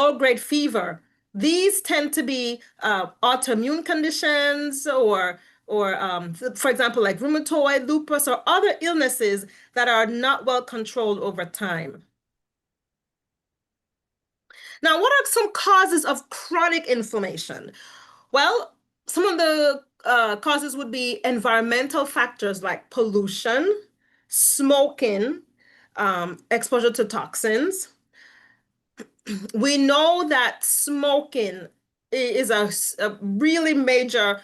low-grade fever. These tend to be autoimmune conditions or for example, like rheumatoid, lupus, or other illnesses that are not well controlled over time. Now, what are some causes of chronic inflammation? Well, some of the causes would be environmental factors like pollution, smoking, exposure to toxins. We know that smoking is a really major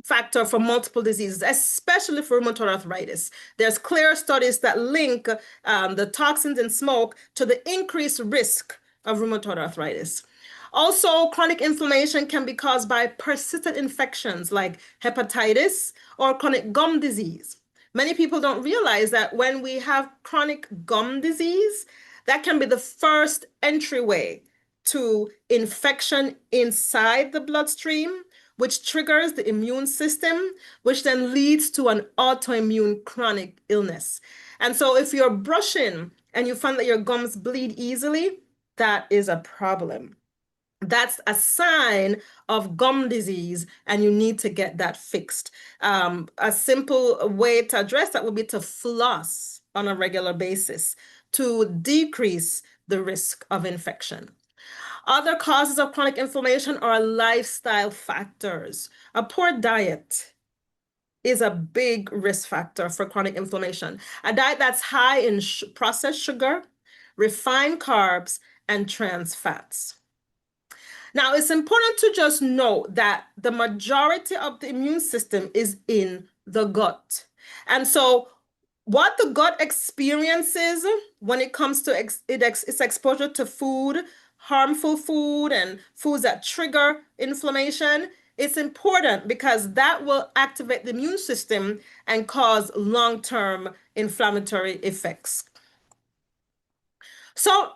factor for multiple diseases, especially for rheumatoid arthritis. There's clear studies that link the toxins in smoke to the increased risk of rheumatoid arthritis. Also, chronic inflammation can be caused by persistent infections like hepatitis or chronic gum disease. Many people don't realize that when we have chronic gum disease, that can be the first entryway to infection inside the bloodstream, which triggers the immune system, which then leads to an autoimmune chronic illness. And so if you're brushing and you find that your gums bleed easily, that is a problem. That's a sign of gum disease, and you need to get that fixed. A simple way to address that would be to floss on a regular basis to decrease the risk of infection. Other causes of chronic inflammation are lifestyle factors. A poor diet is a big risk factor for chronic inflammation. A diet that's high in processed sugar, refined carbs, and trans fats. Now, it's important to just note that the majority of the immune system is in the gut. And so what the gut experiences when it comes to its exposure to food, harmful food, and foods that trigger inflammation, it's important because that will activate the immune system and cause long-term inflammatory effects. So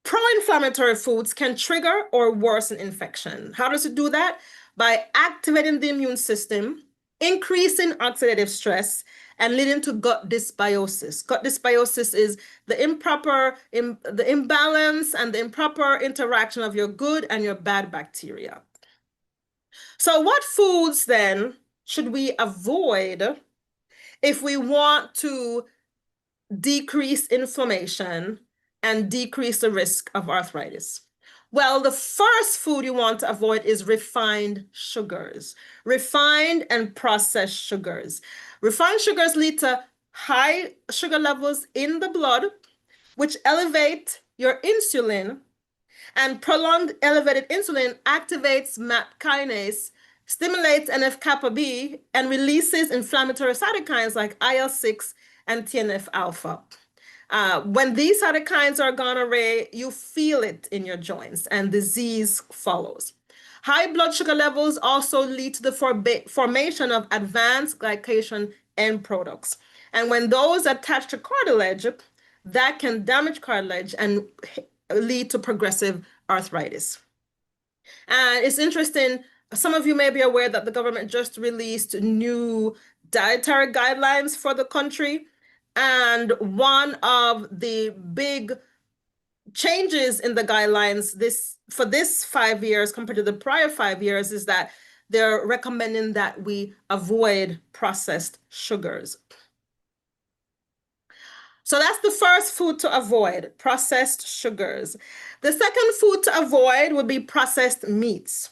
pro-inflammatory foods can trigger or worsen infection. How does it do that? By activating the immune system, increasing oxidative stress, and leading to gut dysbiosis. Gut dysbiosis is the imbalance and the improper interaction of your good and your bad bacteria. So what foods then should we avoid if we want to decrease inflammation and decrease the risk of arthritis? Well, the first food you want to avoid is refined sugars, refined and processed sugars. Refined sugars lead to high sugar levels in the blood, which elevate your insulin, and prolonged elevated insulin activates MAP kinase, stimulates NF-kappa B, and releases inflammatory cytokines like IL-6 and TNF-alpha. When these cytokines are gone array, you feel it in your joints and disease follows. High blood sugar levels also lead to the formation of advanced glycation end products. And when those attach to cartilage, that can damage cartilage and lead to progressive arthritis. And it's interesting, some of you may be aware that the government just released new dietary guidelines for the country. And one of the big changes in the guidelines for this 5 years compared to the prior 5 years is that they're recommending that we avoid processed sugars. So that's the first food to avoid, processed sugars. The second food to avoid would be processed meats.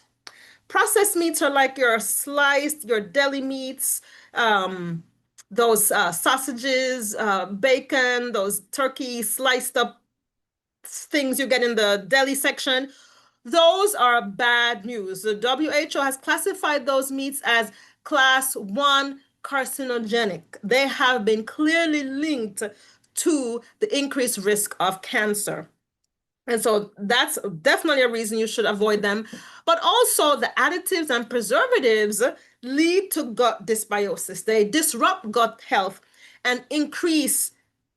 Processed meats are like your sliced, your deli meats, those sausages, bacon, those turkey sliced up things you get in the deli section. Those are bad news. The WHO has classified those meats as class 1 carcinogenic. They have been clearly linked to the increased risk of cancer. And so that's definitely a reason you should avoid them. But also the additives and preservatives lead to gut dysbiosis. They disrupt gut health and increase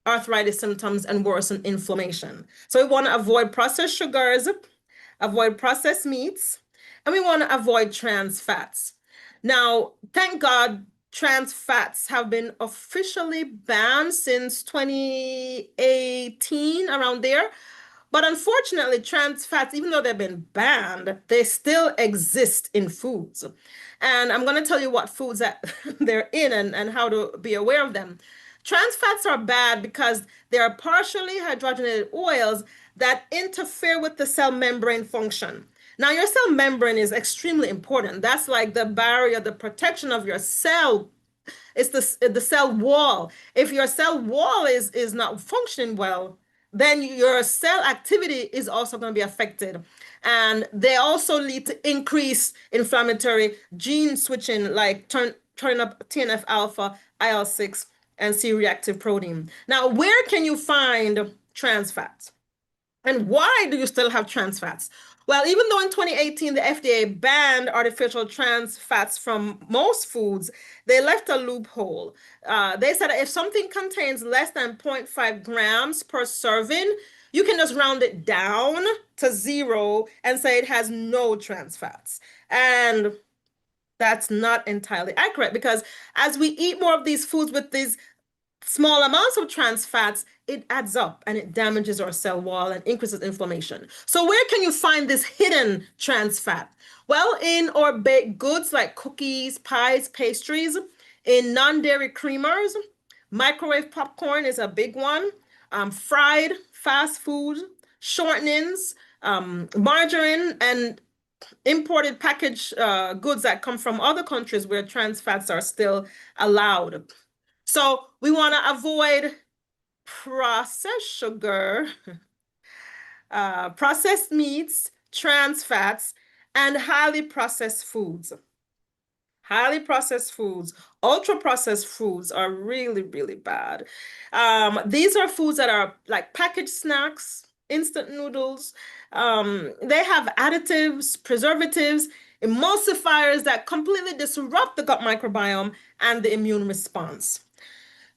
arthritis symptoms and worsen inflammation. So we want to avoid processed sugars, avoid processed meats, and we want to avoid trans fats. Now, thank God, trans fats have been officially banned since 2018, around there. But unfortunately, trans fats, even though they've been banned, they still exist in foods. And I'm going to tell you what foods that they're in and how to be aware of them. Trans fats are bad because they are partially hydrogenated oils that interfere with the cell membrane function. Now, your cell membrane is extremely important. That's like the barrier, the protection of your cell. It's the cell wall. If your cell wall is not functioning well, then your cell activity is also going to be affected. And they also lead to increased inflammatory gene switching, like turning up TNF alpha, IL-6, and C-reactive protein. Now, where can you find trans fats? And why do you still have trans fats? Well, even though in 2018 the FDA banned artificial trans fats from most foods, they left a loophole. They said if something contains less than 0.5 grams per serving, you can just round it down to zero and say it has no trans fats. And that's not entirely accurate because as we eat more of these foods with these small amounts of trans fats, it adds up and it damages our cell wall and increases inflammation. So where can you find this hidden trans fat? Well, in our baked goods like cookies, pies, pastries, in non-dairy creamers, microwave popcorn is a big one, fried fast food, shortenings, margarine, and imported packaged goods that come from other countries where trans fats are still allowed. So we want to avoid processed sugar, processed meats, trans fats, and highly processed foods. Highly processed foods, ultra processed foods are really, really bad. These are foods that are like packaged snacks, instant noodles. They have additives, preservatives, emulsifiers that completely disrupt the gut microbiome and the immune response.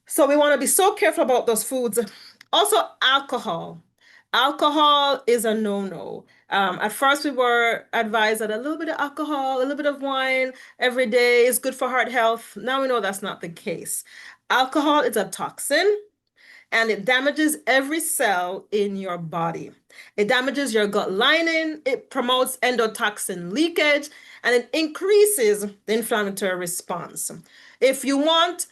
So we want to be so careful about those foods. Also, alcohol. Alcohol is a no-no. At first, we were advised that a little bit of alcohol, a little bit of wine every day is good for heart health. Now we know that's not the case. Alcohol is a toxin and it damages every cell in your body. It damages your gut lining, it promotes endotoxin leakage, and it increases the inflammatory response. If you want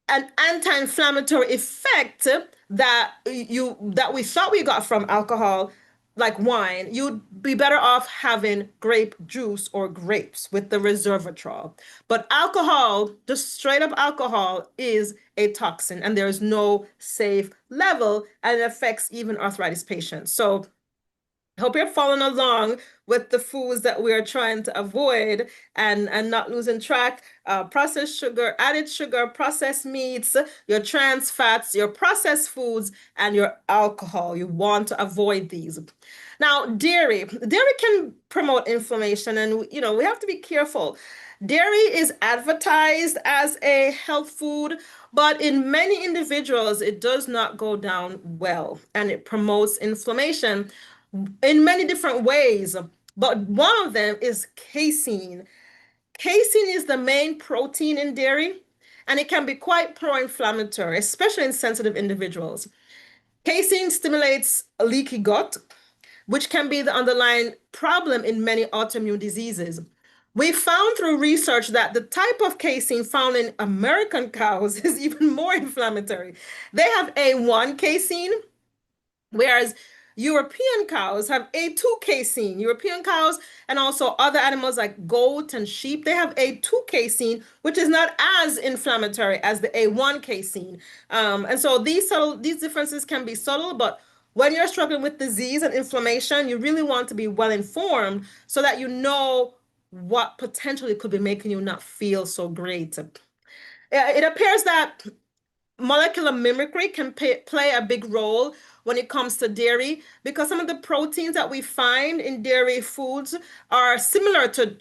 an anti-inflammatory effect that we thought we got from alcohol, like wine, you'd be better off having grape juice or grapes with the resveratrol. But alcohol, just straight up alcohol, is a toxin, and there is no safe level, and it affects even arthritis patients. So I hope you're following along with the foods that we are trying to avoid and not losing track. Processed sugar, added sugar, processed meats, your trans fats, your processed foods, and your alcohol. You want to avoid these. Now, dairy can promote inflammation, and we have to be careful. Dairy is advertised as a health food, but in many individuals, it does not go down well, and it promotes inflammation in many different ways, but one of them is casein. Casein is the main protein in dairy, and it can be quite pro-inflammatory, especially in sensitive individuals. Casein stimulates a leaky gut, which can be the underlying problem in many autoimmune diseases. We found through research that the type of casein found in American cows is even more inflammatory. They have A1 casein, whereas European cows have A2 casein. European cows and also other animals like goat and sheep, they have A2 casein, which is not as inflammatory as the A1 casein. And so these differences can be subtle, but when you're struggling with disease and inflammation, you really want to be well informed so that you know what potentially could be making you not feel so great. It appears that molecular mimicry can play a big role when it comes to dairy because some of the proteins that we find in dairy foods are similar to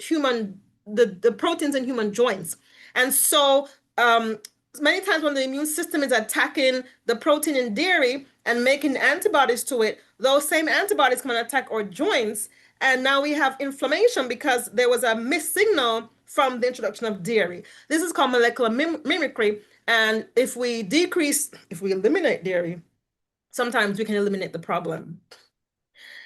the proteins in human joints. And so many times when the immune system is attacking the protein in dairy and making antibodies to it, those same antibodies can attack our joints. And now we have inflammation because there was a missed signal from the introduction of dairy. This is called molecular mimicry. And if we eliminate dairy, sometimes we can eliminate the problem.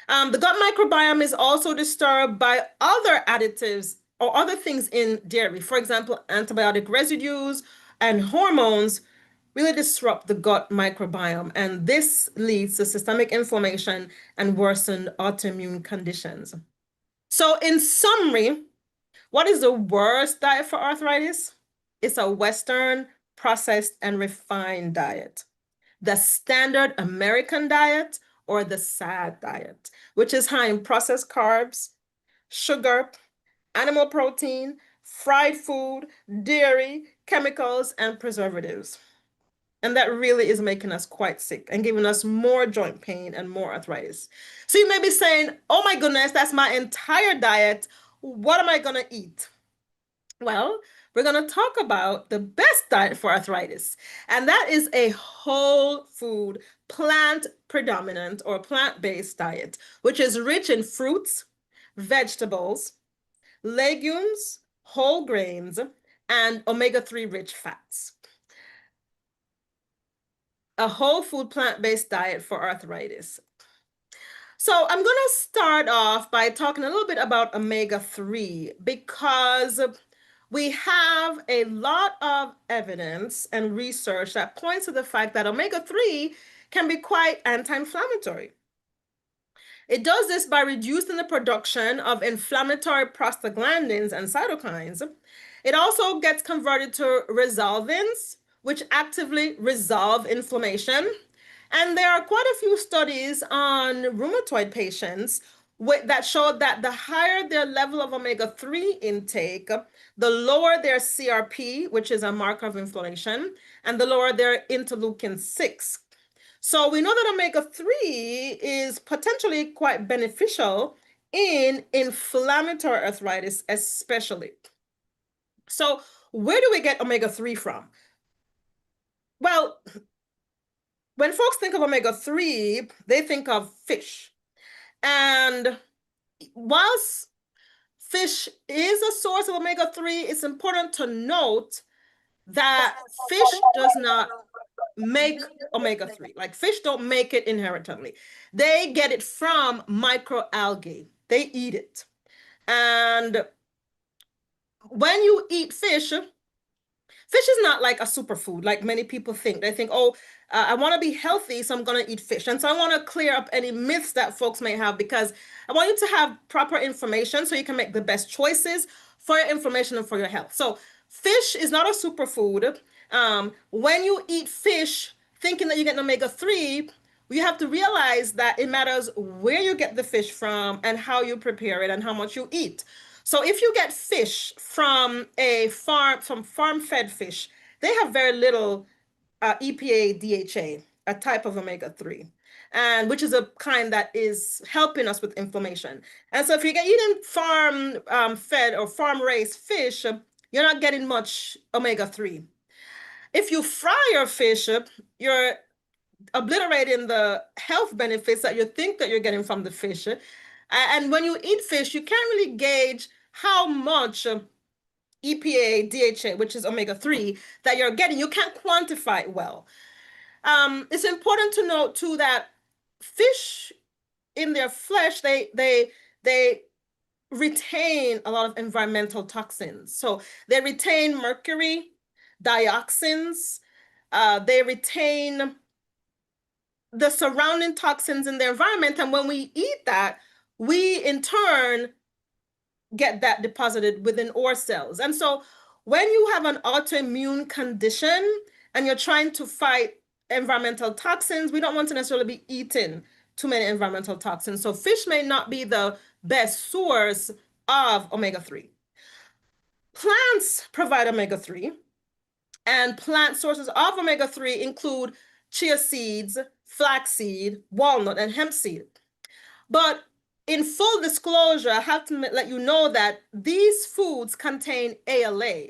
The gut microbiome is also disturbed by other additives or other things in dairy. For example, antibiotic residues and hormones really disrupt the gut microbiome, and this leads to systemic inflammation and worsened autoimmune conditions. So, in summary, what is the worst diet for arthritis? It's a Western, processed, and refined diet. The standard American diet or the SAD diet, which is high in processed carbs, sugar, animal protein, fried food, dairy, chemicals, and preservatives. And that really is making us quite sick and giving us more joint pain and more arthritis. So you may be saying, oh my goodness, that's my entire diet. What am I going to eat? Well, we're going to talk about the best diet for arthritis, and that is a whole food, plant predominant or plant-based diet, which is rich in fruits, vegetables, legumes, whole grains, and omega-3 rich fats. A whole food plant-based diet for arthritis. So I'm going to start off by talking a little bit about omega-3 because we have a lot of evidence and research that points to the fact that omega-3 can be quite anti-inflammatory. It does this by reducing the production of inflammatory prostaglandins and cytokines. It also gets converted to resolvins, which actively resolve inflammation. And there are quite a few studies on rheumatoid patients that showed that the higher their level of omega-3 intake, the lower their CRP, which is a marker of inflammation, and the lower their interleukin-6. So we know that omega-3 is potentially quite beneficial in inflammatory arthritis, especially. So where do we get omega-3 from? Well, when folks think of omega-3, they think of fish. And whilst fish is a source of omega-3, it's important to note that fish does not make omega-3. Like fish don't make it inherently. They get it from microalgae. They eat it. And when you eat fish, fish is not like a superfood like many people think. They think, oh, I want to be healthy, so I'm going to eat fish. And so I want to clear up any myths that folks may have because I want you to have proper information so you can make the best choices for your information and for your health. So fish is not a superfood. When you eat fish, thinking that you get omega-3, you have to realize that it matters where you get the fish from and how you prepare it and how much you eat. So if you get fish from farm-fed fish, they have very little EPA, DHA, a type of omega-3, and which is a kind that is helping us with inflammation. And so if you're eating farm-fed or farm-raised fish, you're not getting much omega-3. If you fry your fish, you're obliterating the health benefits that you think that you're getting from the fish. And when you eat fish, you can't really gauge how much EPA, DHA, which is omega-3, that you're getting. You can't quantify it well. It's important to note too that fish in their flesh, they retain a lot of environmental toxins. So they retain mercury, dioxins, they retain the surrounding toxins in the environment. And when we eat that, we in turn get that deposited within our cells. And so when you have an autoimmune condition and you're trying to fight environmental toxins, we don't want to necessarily be eating too many environmental toxins. So fish may not be the best source of omega-3. Plants provide omega-3, and plant sources of omega-3 include chia seeds, flaxseed, walnut, and hemp seed. But in full disclosure, I have to let you know that these foods contain ALA,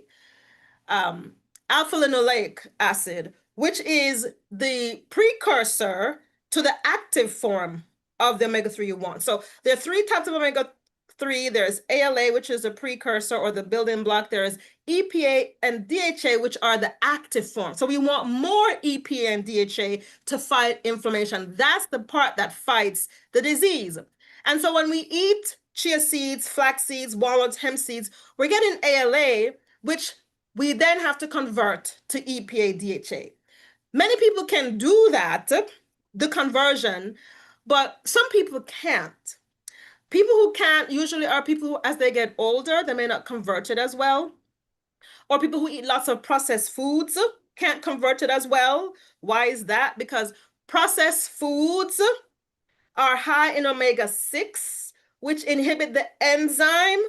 alpha-linoleic acid, which is the precursor to the active form of the omega-3 you want. So there are three types of omega-3. There's ALA, which is a precursor or the building block. There's EPA and DHA, which are the active form. So we want more EPA and DHA to fight inflammation. That's the part that fights the disease. And so when we eat chia seeds, flax seeds, walnuts, hemp seeds, we're getting ALA, which we then have to convert to EPA DHA. Many people can do that, the conversion, but some people can't. People who can't usually are people who, as they get older, they may not convert it as well. Or people who eat lots of processed foods can't convert it as well. Why is that? Because processed foods are high in omega-6, which inhibit the enzyme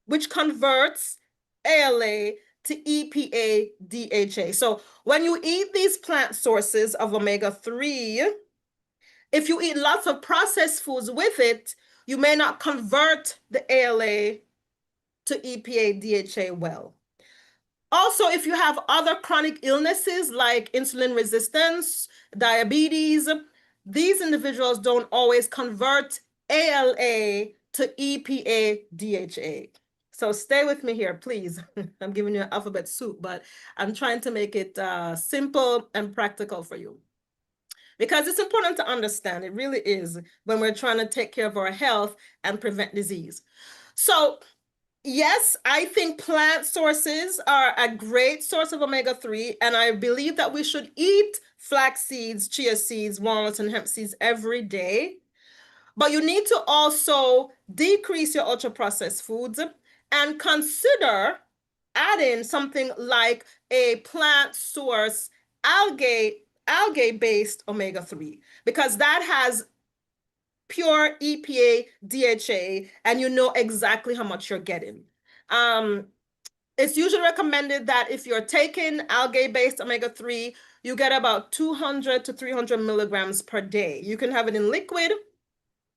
which converts ALA to EPA DHA. So when you eat these plant sources of omega-3, if you eat lots of processed foods with it, you may not convert the ALA to EPA DHA well. Also, if you have other chronic illnesses like insulin resistance, diabetes, these individuals don't always convert ALA to EPA DHA. So stay with me here, please. I'm giving you alphabet soup, but I'm trying to make it simple and practical for you. Because it's important to understand, it really is, when we're trying to take care of our health and prevent disease. So yes, I think plant sources are a great source of omega-3, and I believe that we should eat flax seeds, chia seeds, walnuts, and hemp seeds every day. But you need to also decrease your ultra-processed foods and consider adding something like a plant source algae-based omega-3, because that has pure EPA DHA, and you know exactly how much you're getting. It's usually recommended that if you're taking algae-based omega-3, you get about 200 to 300 milligrams per day. You can have it in liquid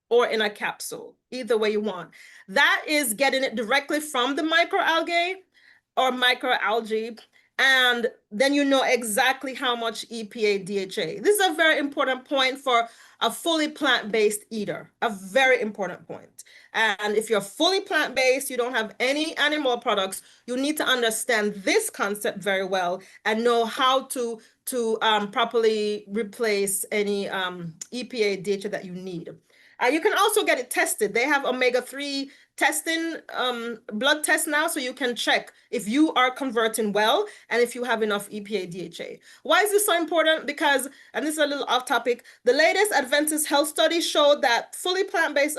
or in a capsule, either way you want. That is getting it directly from the microalgae or microalgae, and then you know exactly how much EPA DHA. This is a very important point for a fully plant-based eater, a very important point. And if you're fully plant-based, you don't have any animal products, you need to understand this concept very well and know how to properly replace any EPA DHA that you need. You can also get it tested. They have omega-3 testing, blood test now, so you can check if you are converting well and if you have enough EPA DHA. Why is this so important? Because, and this is a little off topic, the latest Adventist Health study showed that fully plant-based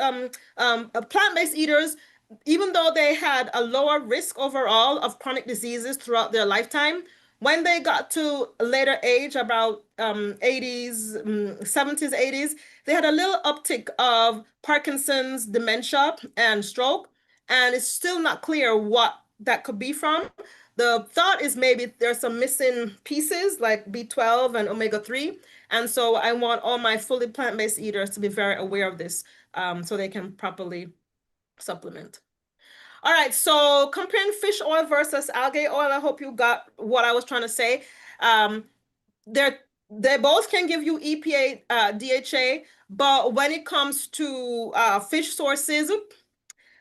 eaters, even though they had a lower risk overall of chronic diseases throughout their lifetime, when they got to a later age, about 80s, 70s, 80s, they had a little uptick of Parkinson's, dementia, and stroke, and it's still not clear what that could be from. The thought is maybe there's some missing pieces like B12 and omega-3, and so I want all my fully plant-based eaters to be very aware of this so they can properly supplement. All right, so comparing fish oil versus algae oil, I hope you got what I was trying to say. They both can give you EPA DHA, but when it comes to fish sources,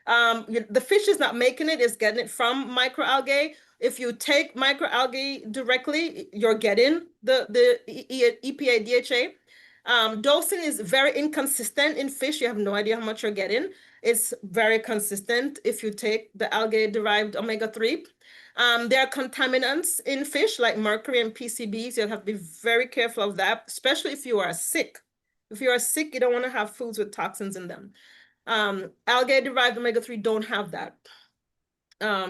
the fish is not making it, it's getting it from microalgae. If you take microalgae directly, you're getting the EPA DHA. Dosing is very inconsistent in fish. You have no idea how much you're getting. It's very consistent if you take the algae-derived omega-3. There are contaminants in fish like mercury and PCBs. You'll have to be very careful of that, especially if you are sick. If you are sick, you don't want to have foods with toxins in them. Algae-derived omega-3 don't have that.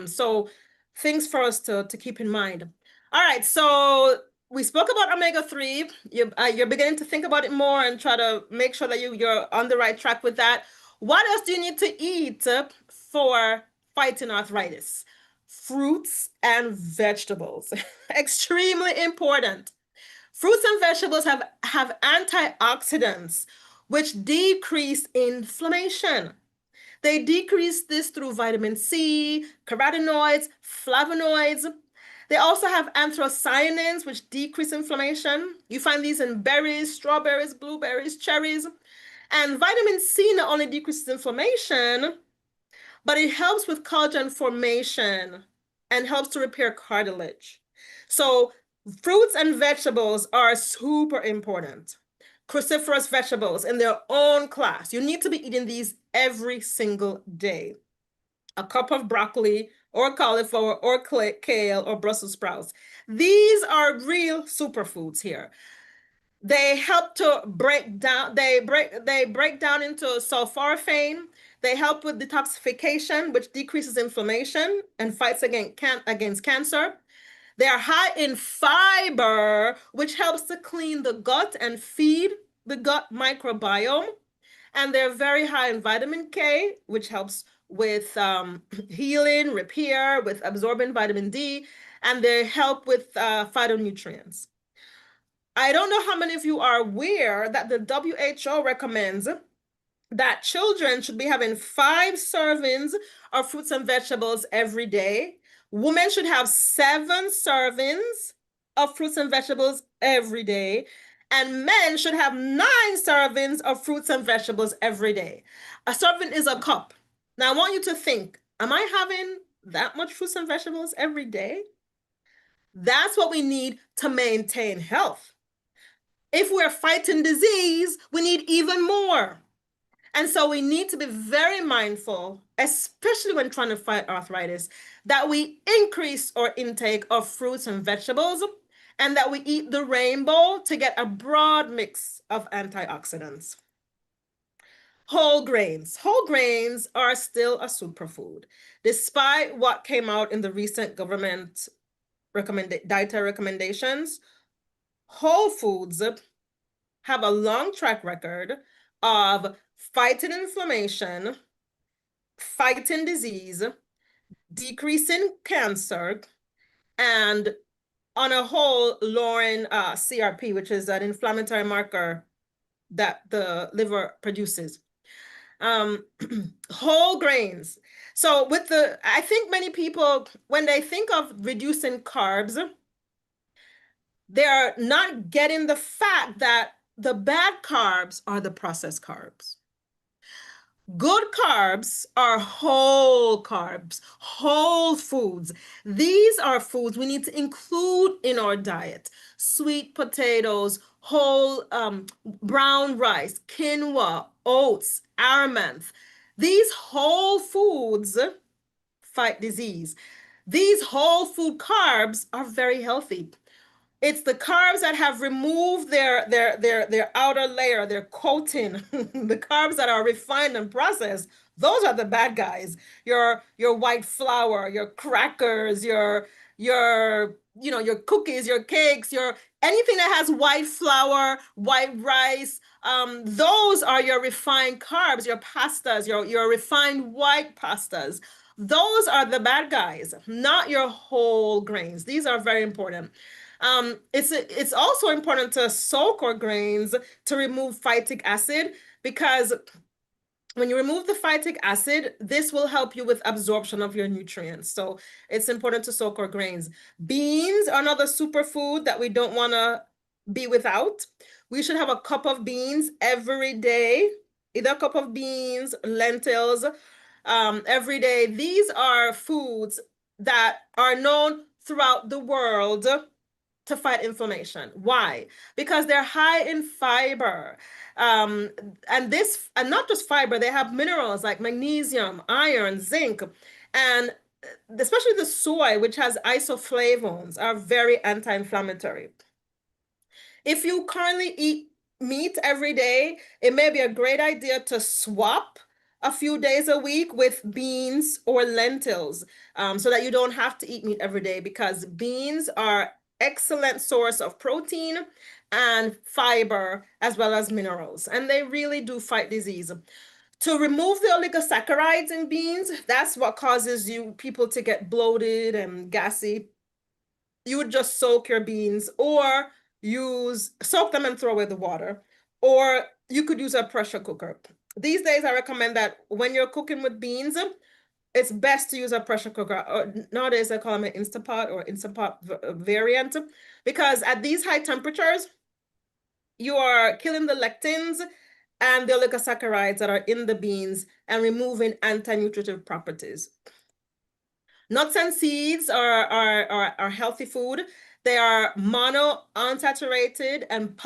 So things for us to keep in mind. All right, so we spoke about omega-3. You're beginning to think about it more and try to make sure that you're on the right track with that. What else do you need to eat for fighting arthritis? Fruits and vegetables. Extremely important. Fruits and vegetables have antioxidants, which decrease inflammation. They decrease this through vitamin C, carotenoids, flavonoids. They also have anthocyanins, which decrease inflammation. You find these in berries, strawberries, blueberries, cherries. And vitamin C not only decreases inflammation, but it helps with collagen formation and helps to repair cartilage. So fruits and vegetables are super important. cruciferous vegetables in their own class. You need to be eating these every single day. A cup of broccoli or cauliflower or kale or Brussels sprouts. These are real superfoods here. They help to break down, they break down into sulforaphane. They help with detoxification, which decreases inflammation and fights against cancer. They are high in fiber, which helps to clean the gut and feed the gut microbiome. And they're very high in vitamin K, which helps with healing, repair, with absorbing vitamin D, and they help with phytonutrients. I don't know how many of you are aware that the WHO recommends that children should be having 5 servings of fruits and vegetables every day. Women should have 7 servings of fruits and vegetables every day. And men should have 9 servings of fruits and vegetables every day. A serving is a cup. Now, I want you to think, am I having that much fruits and vegetables every day? That's what we need to maintain health. If we're fighting disease, we need even more. And so we need to be very mindful, especially when trying to fight arthritis, that we increase our intake of fruits and vegetables and that we eat the rainbow to get a broad mix of antioxidants. Whole grains. Whole grains are still a superfood, despite what came out in the recent government dietary recommendations. Whole foods have a long track record of fighting inflammation, fighting disease, decreasing cancer, and on a whole, lowering CRP, which is an inflammatory marker that the liver produces. Whole grains. So I think many people, when they think of reducing carbs, they're not getting the fact that the bad carbs are the processed carbs. Good carbs are whole carbs, whole foods. These are foods we need to include in our diet. Sweet potatoes, whole brown rice, quinoa, oats, amaranth. These whole foods fight disease. These whole food carbs are very healthy. It's the carbs that have removed their outer layer, their coating, the carbs that are refined and processed. Those are the bad guys. Your white flour, your crackers, your cookies, your cakes, your anything that has white flour, white rice. Those are your refined carbs, your pastas, your refined white pastas. Those are the bad guys, not your whole grains. These are very important. It's also important to soak our grains to remove phytic acid, because when you remove the phytic acid, this will help you with absorption of your nutrients. So it's important to soak our grains. Beans are another superfood that we don't want to be without. We should have a cup of beans every day, either a cup of beans, lentils, every day. These are foods that are known throughout the world to fight inflammation. Why? Because they're high in fiber. And not just fiber, they have minerals like magnesium, iron, zinc, and especially the soy, which has isoflavones, are very anti-inflammatory. If you currently eat meat every day, it may be a great idea to swap a few days a week with beans or lentils, so that you don't have to eat meat every day, because beans are excellent source of protein and fiber, as well as minerals, and they really do fight disease. To remove the oligosaccharides in beans, that's what causes people to get bloated and gassy. You would just soak your beans, or soak them and throw away the water, or you could use a pressure cooker. These days, I recommend that when you're cooking with beans, it's best to use a pressure cooker. Or nowadays, I call them an Instapot or Instapot variant, because at these high temperatures, you are killing the lectins and the oligosaccharides that are in the beans and removing anti-nutritive properties. Nuts and seeds are healthy food. They are mono unsaturated and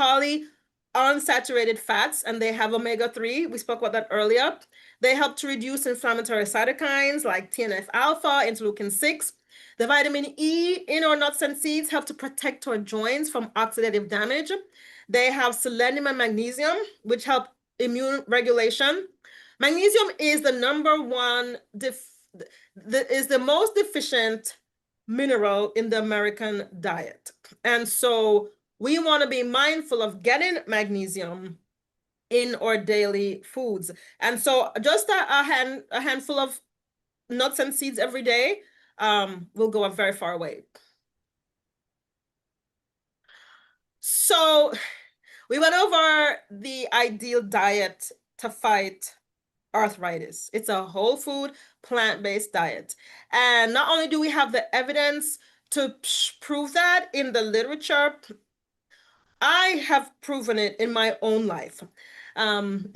unsaturated fats, and they have omega-3. We spoke about that earlier. They help to reduce inflammatory cytokines like TNF alpha, interleukin 6. The vitamin E in our nuts and seeds help to protect our joints from oxidative damage. They have selenium and magnesium, which help immune regulation. Magnesium is the number one, is the most deficient mineral in the American diet. And so we want to be mindful of getting magnesium in our daily foods. And so just a handful of nuts and seeds every day will go a very far way. So we went over the ideal diet to fight arthritis. It's a whole food, plant-based diet. And not only do we have the evidence to prove that in the literature, I have proven it in my own life. Um,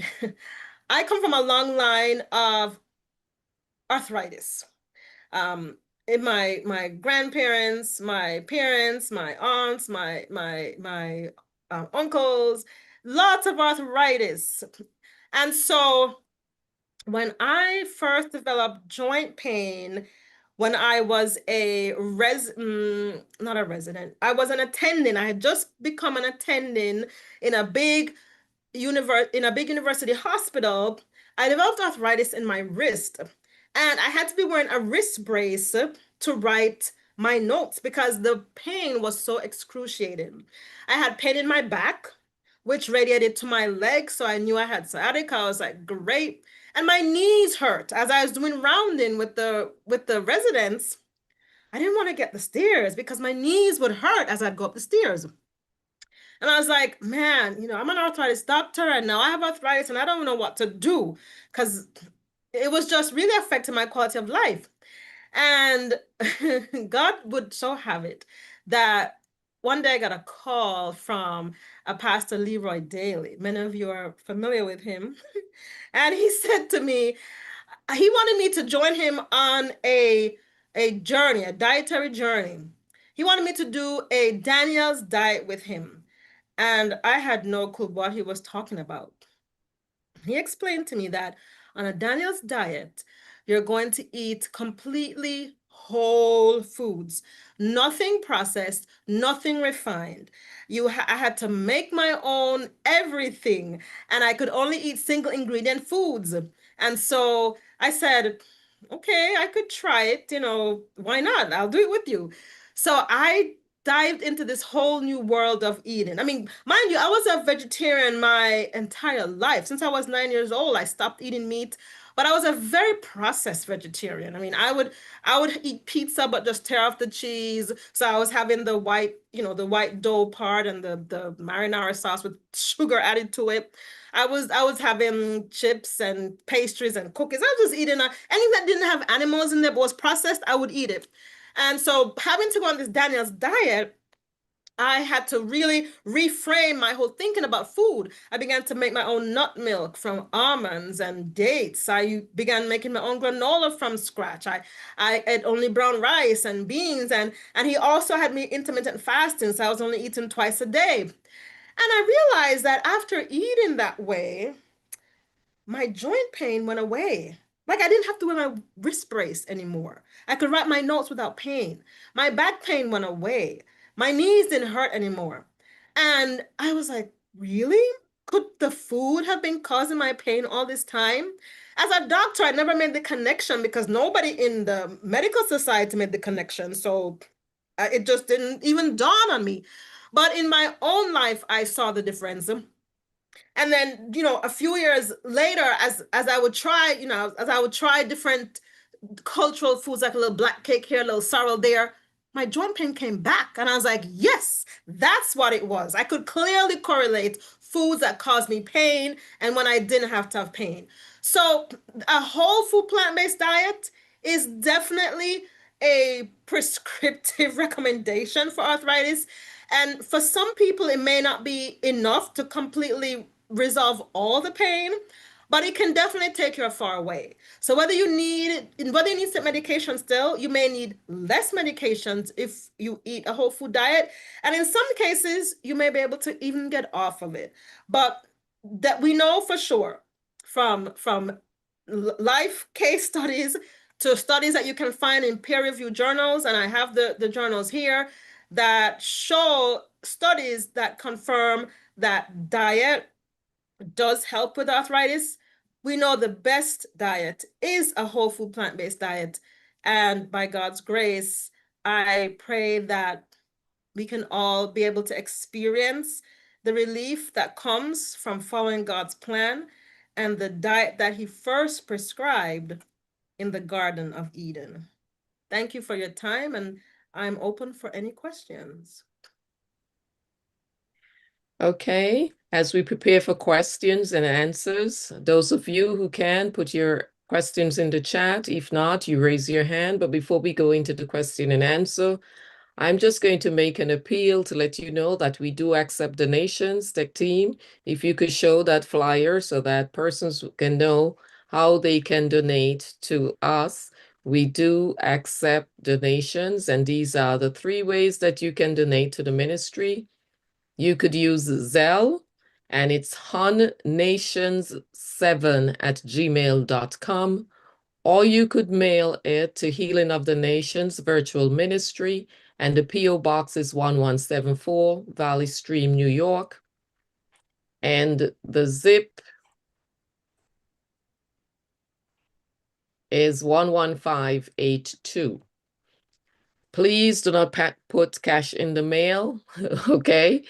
I come from a long line of arthritis. In my grandparents, my parents, my aunts, my uncles, lots of arthritis. And so when I first developed joint pain, when I was not a resident, I was an attending. I had just become an attending in a big university hospital. I developed arthritis in my wrist, and I had to be wearing a wrist brace to write my notes because the pain was so excruciating. I had pain in my back, which radiated to my legs, so I knew I had sciatica. I was like, great. And my knees hurt as I was doing rounding with the residents. I didn't want to get the stairs because my knees would hurt as I'd go up the stairs. And I was like, man, I'm an arthritis doctor and now I have arthritis and I don't know what to do because it was just really affecting my quality of life. And God would so have it that one day I got a call from a pastor, Leroy Daly. Many of you are familiar with him. And he said to me, he wanted me to join him on a journey, a dietary journey. He wanted me to do a Daniel's diet with him. And I had no clue what he was talking about. He explained to me that on a Daniel's diet, you're going to eat completely whole foods, nothing processed, nothing refined. I had to make my own everything, and I could only eat single ingredient foods. And so I said, okay, I could try it, why not? I'll do it with you. So I dived into this whole new world of eating. I mean, mind you, I was a vegetarian my entire life. Since I was 9 years old, I stopped eating meat, but I was a very processed vegetarian. I mean, I would eat pizza, but just tear off the cheese. So I was having the white, the white dough part and the marinara sauce with sugar added to it. I was having chips and pastries and cookies. I was just eating anything that didn't have animals in there but was processed, I would eat it. And so having to go on this Daniel's diet, I had to really reframe my whole thinking about food. I began to make my own nut milk from almonds and dates. I began making my own granola from scratch. I ate only brown rice and beans, and he also had me intermittent fasting, so I was only eating twice a day. And I realized that after eating that way, my joint pain went away. Like I didn't have to wear my wrist brace anymore. I could write my notes without pain. My back pain went away. My knees didn't hurt anymore. And I was like, really? Could the food have been causing my pain all this time? As a doctor, I never made the connection because nobody in the medical society made the connection. So it just didn't even dawn on me. But in my own life, I saw the difference. And then, a few years later, as I would try, as I would try different cultural foods, like a little black cake here, a little sorrel there, my joint pain came back. And I was like, yes, that's what it was. I could clearly correlate foods that caused me pain and when I didn't have to have pain. So a whole food plant-based diet is definitely a prescriptive recommendation for arthritis. And for some people, it may not be enough to completely resolve all the pain, but it can definitely take you far away. So whether you need some medication still, you may need less medications if you eat a whole food diet. And in some cases, you may be able to even get off of it. But that we know for sure from life case studies to studies that you can find in peer-reviewed journals, and I have the journals here that show studies that confirm that diet does help with arthritis. We know the best diet is a whole food plant-based diet. And by God's grace, I pray that we can all be able to experience the relief that comes from following God's plan and the diet that He first prescribed in the Garden of Eden. Thank you for your time, and I'm open for any questions. Okay, as we prepare for questions and answers, those of you who can put your questions in the chat. If not, you raise your hand. But before we go into the question and answer, I'm just going to make an appeal to let you know that we do accept donations. Tech team, if you could show that flyer so that persons can know how they can donate to us. We do accept donations, and these are the 3 ways that you can donate to the ministry. You could use Zelle, and it's hunnations7@gmail.com, or you could mail it to Healing of the Nations Virtual Ministry, and the P.O. Box is 1174, Valley Stream, New York. And the zip is 11582. Please do not put cash in the mail, okay?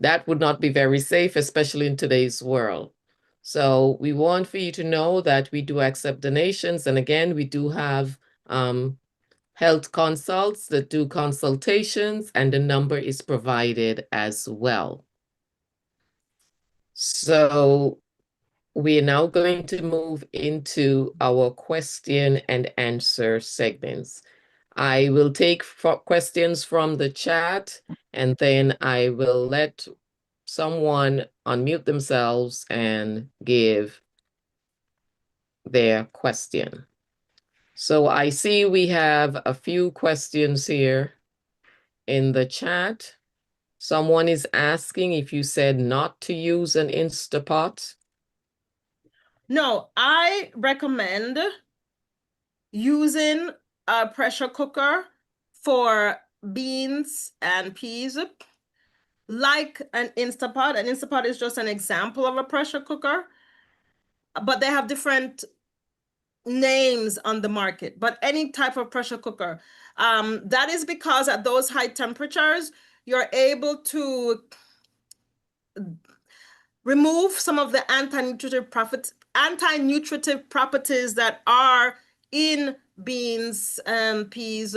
That would not be very safe, especially in today's world. So we want for you to know that we do accept donations. And again, we do have health consults that do consultations, and the number is provided as well. So we are now going to move into our question and answer segments. I will take questions from the chat, and then I will let someone unmute themselves and give their question. So I see we have a few questions here in the chat. Someone is asking if you said not to use an Instapot. No, I recommend using a pressure cooker for beans and peas, like an Instapot. An Instapot is just an example of a pressure cooker, but they have different names on the market. But any type of pressure cooker, that is because at those high temperatures, you're able to remove some of the anti-nutritive properties that are in beans and peas.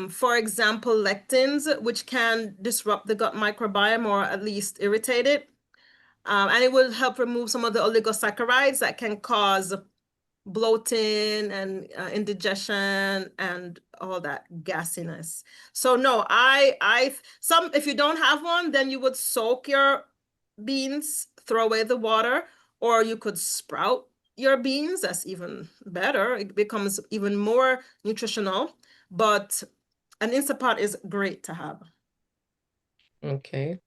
For example, lectins, which can disrupt the gut microbiome or at least irritate it. And it will help remove some of the oligosaccharides that can cause bloating and indigestion and all that gassiness. So no, if you don't have one, then you would soak your beans, throw away the water, or you could sprout your beans. That's even better. It becomes even more nutritional, but an Instapot is great to have. Okay.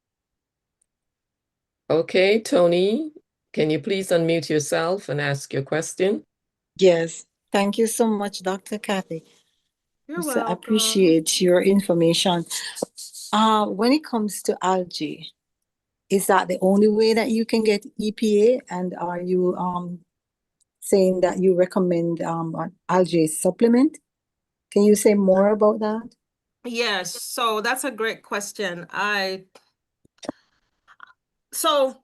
Okay, Tony, can you please unmute yourself and ask your question? Yes. Thank you so much, Dr. Kathy. You're So I welcome. appreciate your information. When it comes to algae, is that the only way that you can get EPA? And are you saying that you recommend an algae supplement? Can you say more about that? Yes, so that's a great question. So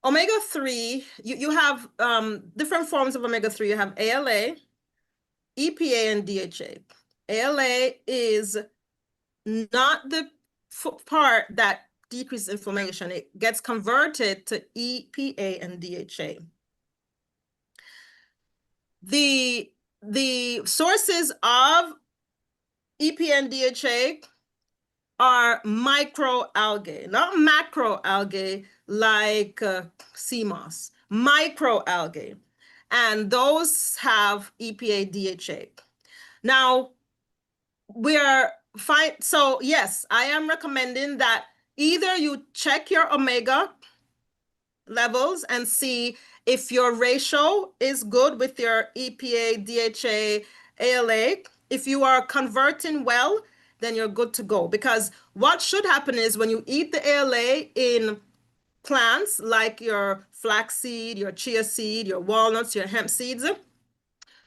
omega-3, you have different forms of omega-3. You have ALA, EPA, and DHA. ALA is not the part that decreases inflammation. It gets converted to EPA and DHA. The sources of EPA and DHA are microalgae, not macroalgae like sea moss. microalgae, and those have EPA, DHA. Now, we are fine. So yes, I am recommending that either you check your omega levels and see if your ratio is good with your EPA, DHA, ALA. If you are converting well, then you're good to go. Because what should happen is when you eat the ALA in plants like your flaxseed, your chia seed, your walnuts, your hemp seeds,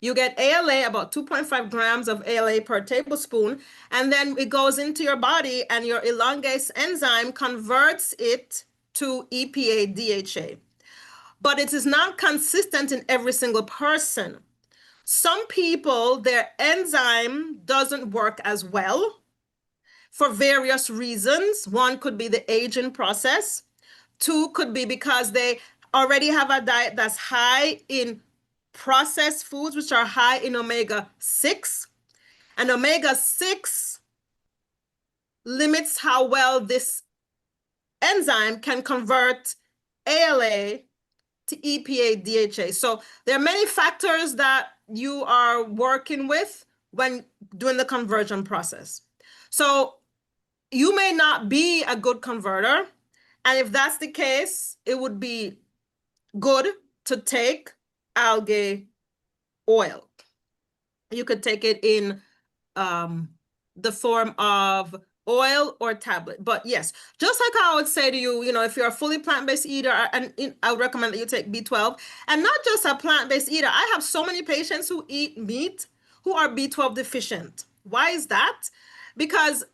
you get ALA, about 2.5 grams of ALA per tablespoon, and then it goes into your body and your elongase enzyme converts it to EPA, DHA. But it is not consistent in every single person. Some people, their enzyme doesn't work as well for various reasons. One could be the aging process. Two could be because they already have a diet that's high in processed foods, which are high in omega-6. And omega-6 limits how well this enzyme can convert ALA to EPA, DHA. So there are many factors that you are working with when doing the conversion process. So you may not be a good converter. And if that's the case, it would be good to take algae oil. You could take it in the form of oil or tablet. But yes, just like I would say to you, if you're a fully plant-based eater, and I would recommend that you take B12, and not just a plant-based eater. I have so many patients who eat meat who are B12 deficient. Why is that? Because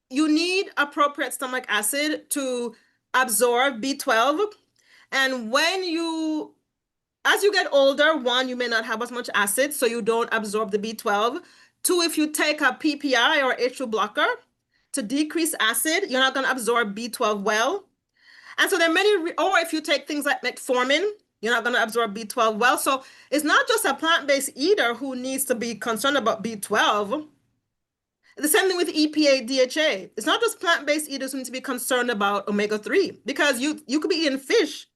you need appropriate stomach acid to absorb B12. And as you get older, one, you may not have as much acid, so you don't absorb the B12. Two, if you take a PPI or H2 blocker to decrease acid, you're not going to absorb B12 well. And so there are many, or if you take things like metformin, you're not going to absorb B12 well. So it's not just a plant-based eater who needs to be concerned about B12. The same thing with EPA, DHA. It's not just plant-based eaters who need to be concerned about omega-3, because you could be eating fish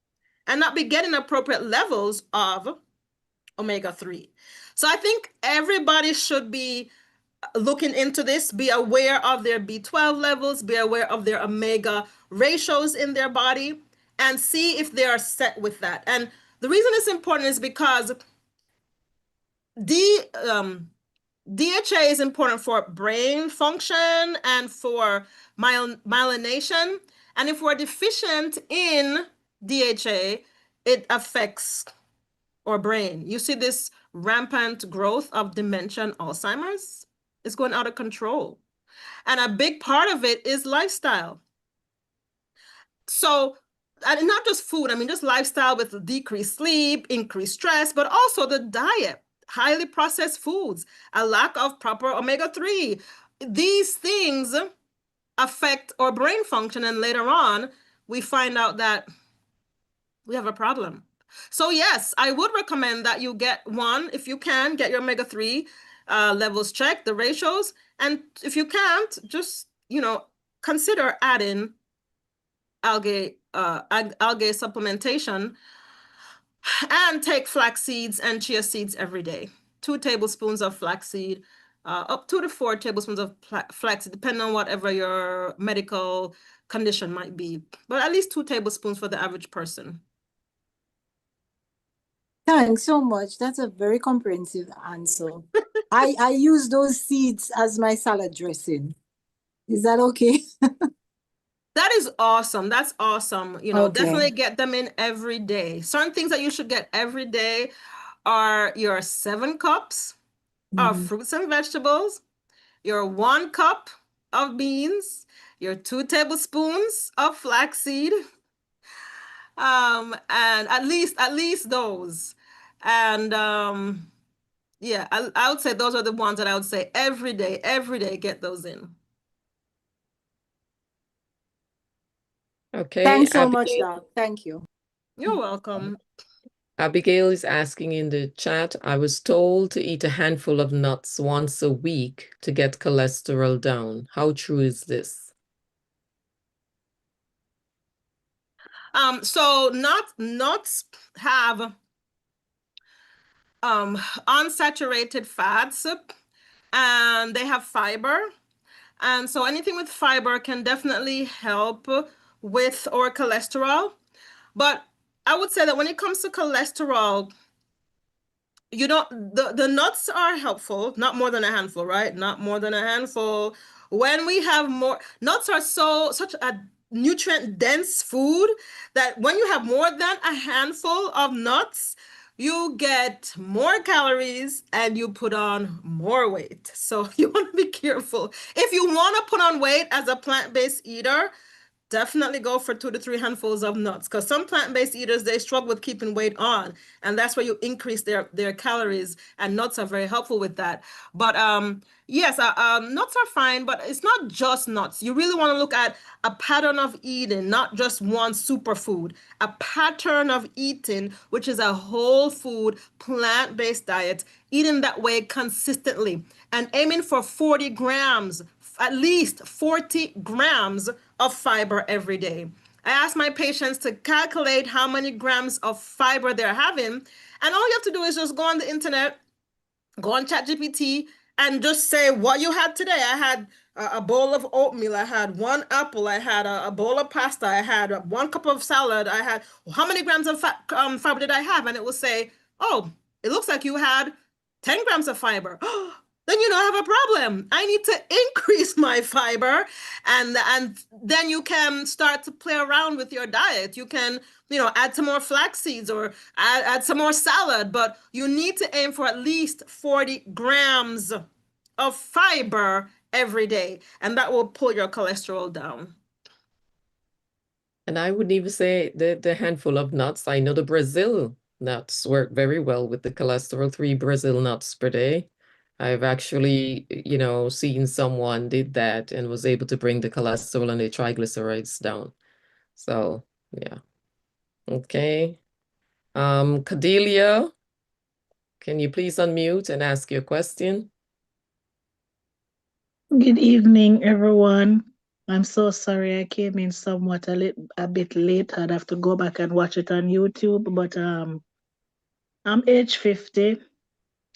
and not be getting appropriate levels of omega-3. So I think everybody should be looking into this, be aware of their B12 levels, be aware of their omega ratios in their body, and see if they are set with that. And the reason it's important is because DHA is important for brain function and for myelination. And if we're deficient in DHA, it affects our brain. You see this rampant growth of dementia and Alzheimer's? It's going out of control. And a big part of it is lifestyle. So, and not just food, just lifestyle with decreased sleep, increased stress, but also the diet, highly processed foods, a lack of proper omega-3. These things affect our brain function, and later on, we find out that we have a problem. So yes, I would recommend that you get one, if you can, get your omega-3 levels checked, the ratios. And if you can't, just, consider adding algae supplementation, and take flax seeds and chia seeds every day. 2 tablespoons of flaxseed, up 2 to 4 tablespoons of flaxseed, depending on whatever your medical condition might be. But at least 2 tablespoons for the average person. Thanks so much. That's a very comprehensive answer. I use those seeds as my salad dressing. Is that okay? That is awesome. That's awesome. Okay. Definitely get them in every day. Certain things that you should get every day are your 7 cups of fruits and vegetables, your 1 cup of beans, your 2 tablespoons of flaxseed, and at least those. And yeah, I would say those are the ones that I would say every day, get those in. Okay. Thanks so much, Doc. Thank you. You're welcome. Abigail is asking in the chat, I was told to eat a handful of nuts once a week to get cholesterol down. How true is this? So nuts have unsaturated fats, and they have fiber. And so anything with fiber can definitely help with our cholesterol. But I would say that when it comes to cholesterol, you don't, the nuts are helpful, not more than a handful, right? Not more than a handful. When we have more, nuts are such a nutrient dense food that when you have more than a handful of nuts, you get more calories and you put on more weight. So you want to be careful. If you want to put on weight as a plant-based eater, definitely go for 2 to 3 handfuls of nuts, because some plant-based eaters, they struggle with keeping weight on, and that's where you increase their calories, and nuts are very helpful with that. But yes, nuts are fine, but it's not just nuts. You really want to look at a pattern of eating, not just one superfood. A pattern of eating, which is a whole food, plant-based diet, eating that way consistently, and aiming for 40 grams, at least 40 grams of fiber every day. I ask my patients to calculate how many grams of fiber they're having, and all you have to do is just go on the internet, go on ChatGPT, and just say what you had today. I had a bowl of oatmeal, I had 1 apple, I had a bowl of pasta, I had 1 cup of salad, I had, how many grams of fiber did I have? And it will say, oh, it looks like you had 10 grams of fiber. Then you know I have a problem. I need to increase my fiber, and then you can start to play around with your diet. You can, add some more flax seeds or add some more salad, but you need to aim for at least 40 grams of fiber every day, and that will pull your cholesterol down. And I wouldn't even say the handful of nuts. I know the Brazil nuts work very well with the cholesterol, 3 Brazil nuts per day. I've actually, seen someone did that and was able to bring the cholesterol and the triglycerides down. So, yeah. Okay. Cordelia, can you please unmute and ask your question? Good evening, everyone. I'm so sorry I came in somewhat a bit late. I'd have to go back and watch it on YouTube, but I'm age 50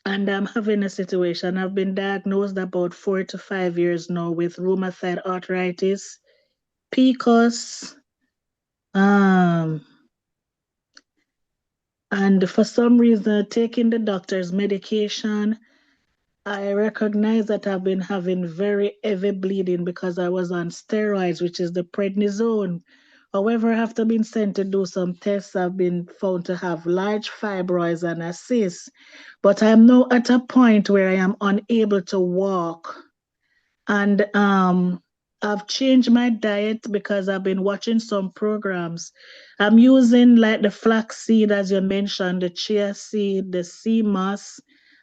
and I'm having a situation. I've been diagnosed about 4 to 5 years now with rheumatoid arthritis, PCOS, and for some reason, taking the doctor's medication, I recognize that I've been having very heavy bleeding because I was on steroids, which is the prednisone. However, after being sent to do some tests, I've been found to have large fibroids and a cyst. But I'm now at a point where I am unable to walk. And I've changed my diet because I've been watching some programs. I'm using like the flax seed, as you mentioned, the chia seed, the sea moss.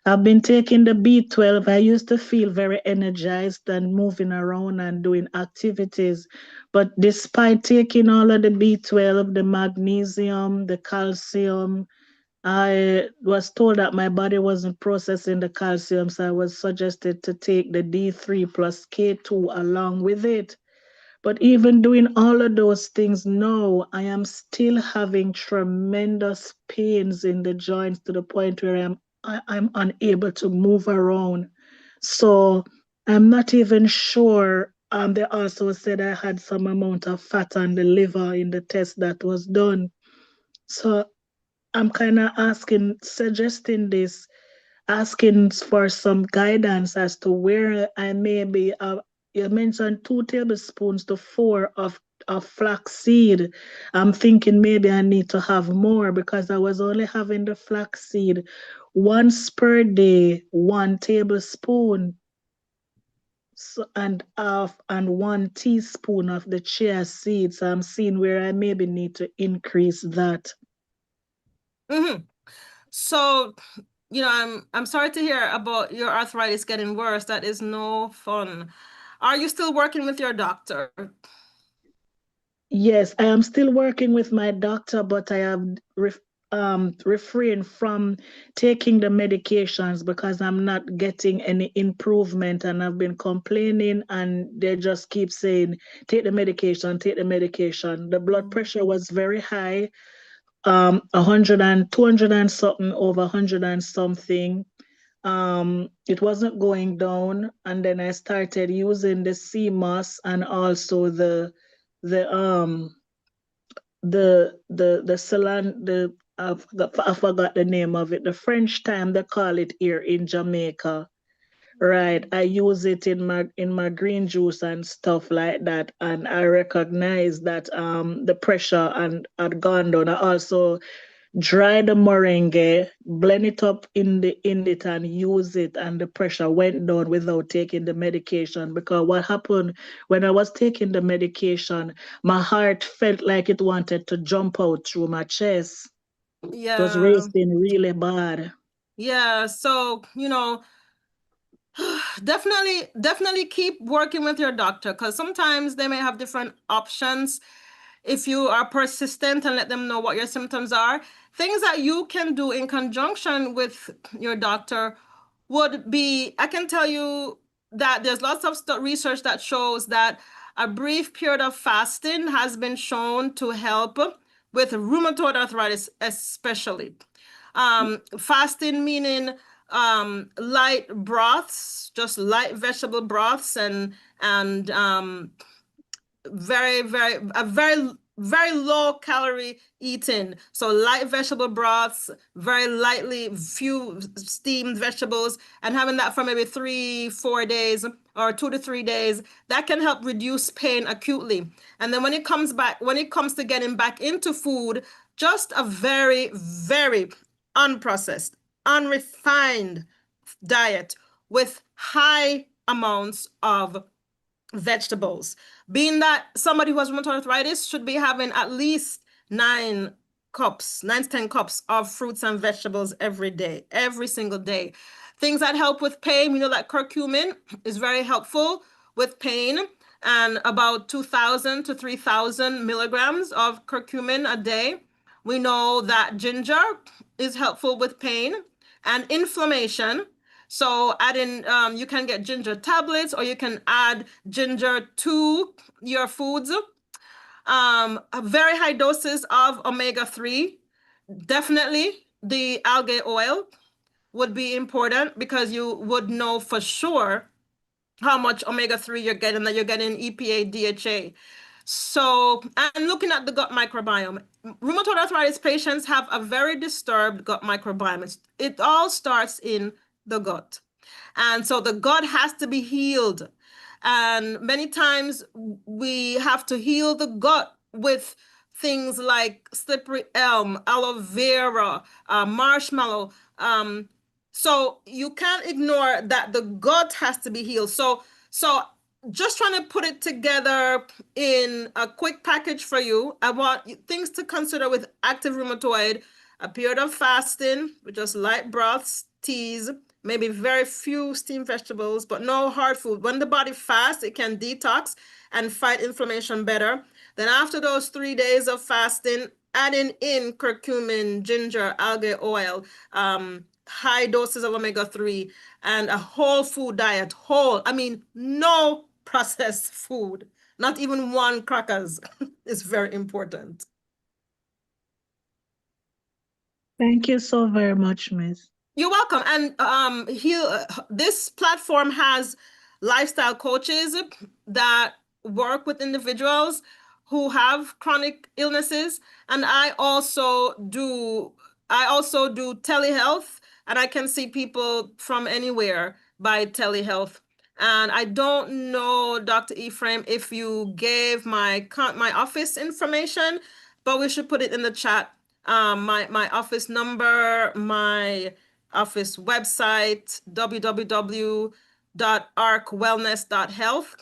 I've been taking the B12. I used to feel very energized and moving around and doing activities. But despite taking all of the B12, the magnesium, the calcium, I was told that my body wasn't processing the calcium, so I was suggested to take the D3 plus K2 along with it. But even doing all of those things now, I am still having tremendous pains in the joints to the point where I'm unable to move around. So I'm not even sure. They also said I had some amount of fat on the liver in the test that was done. So I'm kind of suggesting this, asking for some guidance as to where I may be. You mentioned 2 tablespoons to 4 of flaxseed. I'm thinking maybe I need to have more because I was only having the flaxseed once per day, 1 tablespoon. So, and 1 teaspoon of the chia seeds. So I'm seeing where I maybe need to increase that. Mm-hmm. So, I'm sorry to hear about your arthritis getting worse. That is no fun. Are you still working with your doctor? Yes, I am still working with my doctor, but I have refrain from taking the medications because I'm not getting any improvement, and I've been complaining, and they just keep saying, take the medication, take the medication. The blood pressure was very high, 100 and 200 and something, over 100 and something. It wasn't going down, and then I started using the CMOS and also the saline, I forgot the name of it. The French time they call it here in Jamaica. Right. I use it in my green juice and stuff like that. And I recognize that the pressure had gone down. I also dry the moringa, blend it up in it and use it, and the pressure went down without taking the medication. Because what happened when I was taking the medication, my heart felt like it wanted to jump out through my chest. It was Yeah. racing really bad. Yeah. So, definitely keep working with your doctor, because sometimes they may have different options. If you are persistent and let them know what your symptoms are, things that you can do in conjunction with your doctor would be, I can tell you that there's lots of research that shows that a brief period of fasting has been shown to help with rheumatoid arthritis, especially. Fasting meaning light broths, just light vegetable broths, and very low calorie eating. So light vegetable broths, very lightly, few steamed vegetables, and having that for maybe 3-4 days or 2 to 3 days, that can help reduce pain acutely. And then when it comes to getting back into food, just a very, very unprocessed, unrefined diet with high amounts of vegetables. Being that somebody who has rheumatoid arthritis should be having at least 9 to 10 cups of fruits and vegetables every day, every single day. Things that help with pain, we know that curcumin is very helpful with pain, and about 2,000 to 3,000 milligrams of curcumin a day. We know that ginger is helpful with pain and inflammation. So you can get ginger tablets, or you can add ginger to your foods. Very high doses of omega-3. Definitely the algae oil would be important, because you would know for sure how much omega-3 you're getting, that you're getting EPA, DHA. So, and looking at the gut microbiome, rheumatoid arthritis patients have a very disturbed gut microbiome. It all starts in the gut. And so the gut has to be healed. And many times we have to heal the gut with things like slippery elm, aloe vera, marshmallow. So you can't ignore that the gut has to be healed. So just trying to put it together in a quick package for you. I want things to consider with active rheumatoid: a period of fasting with just light broths, teas, maybe very few steamed vegetables, but no hard food. When the body fasts, it can detox and fight inflammation better. Then after those 3 days of fasting, adding in curcumin, ginger, algae oil, high doses of omega-3, and a whole food diet. No processed food, not even 1 crackers is very important. Thank you so very much, Miss. You're welcome. And this platform has lifestyle coaches that work with individuals who have chronic illnesses, and I also do telehealth, and I can see people from anywhere by telehealth. And I don't know, Dr. Ephraim, if you gave my office information, but we should put it in the chat. My office number, my office website, www.arcwellness.health.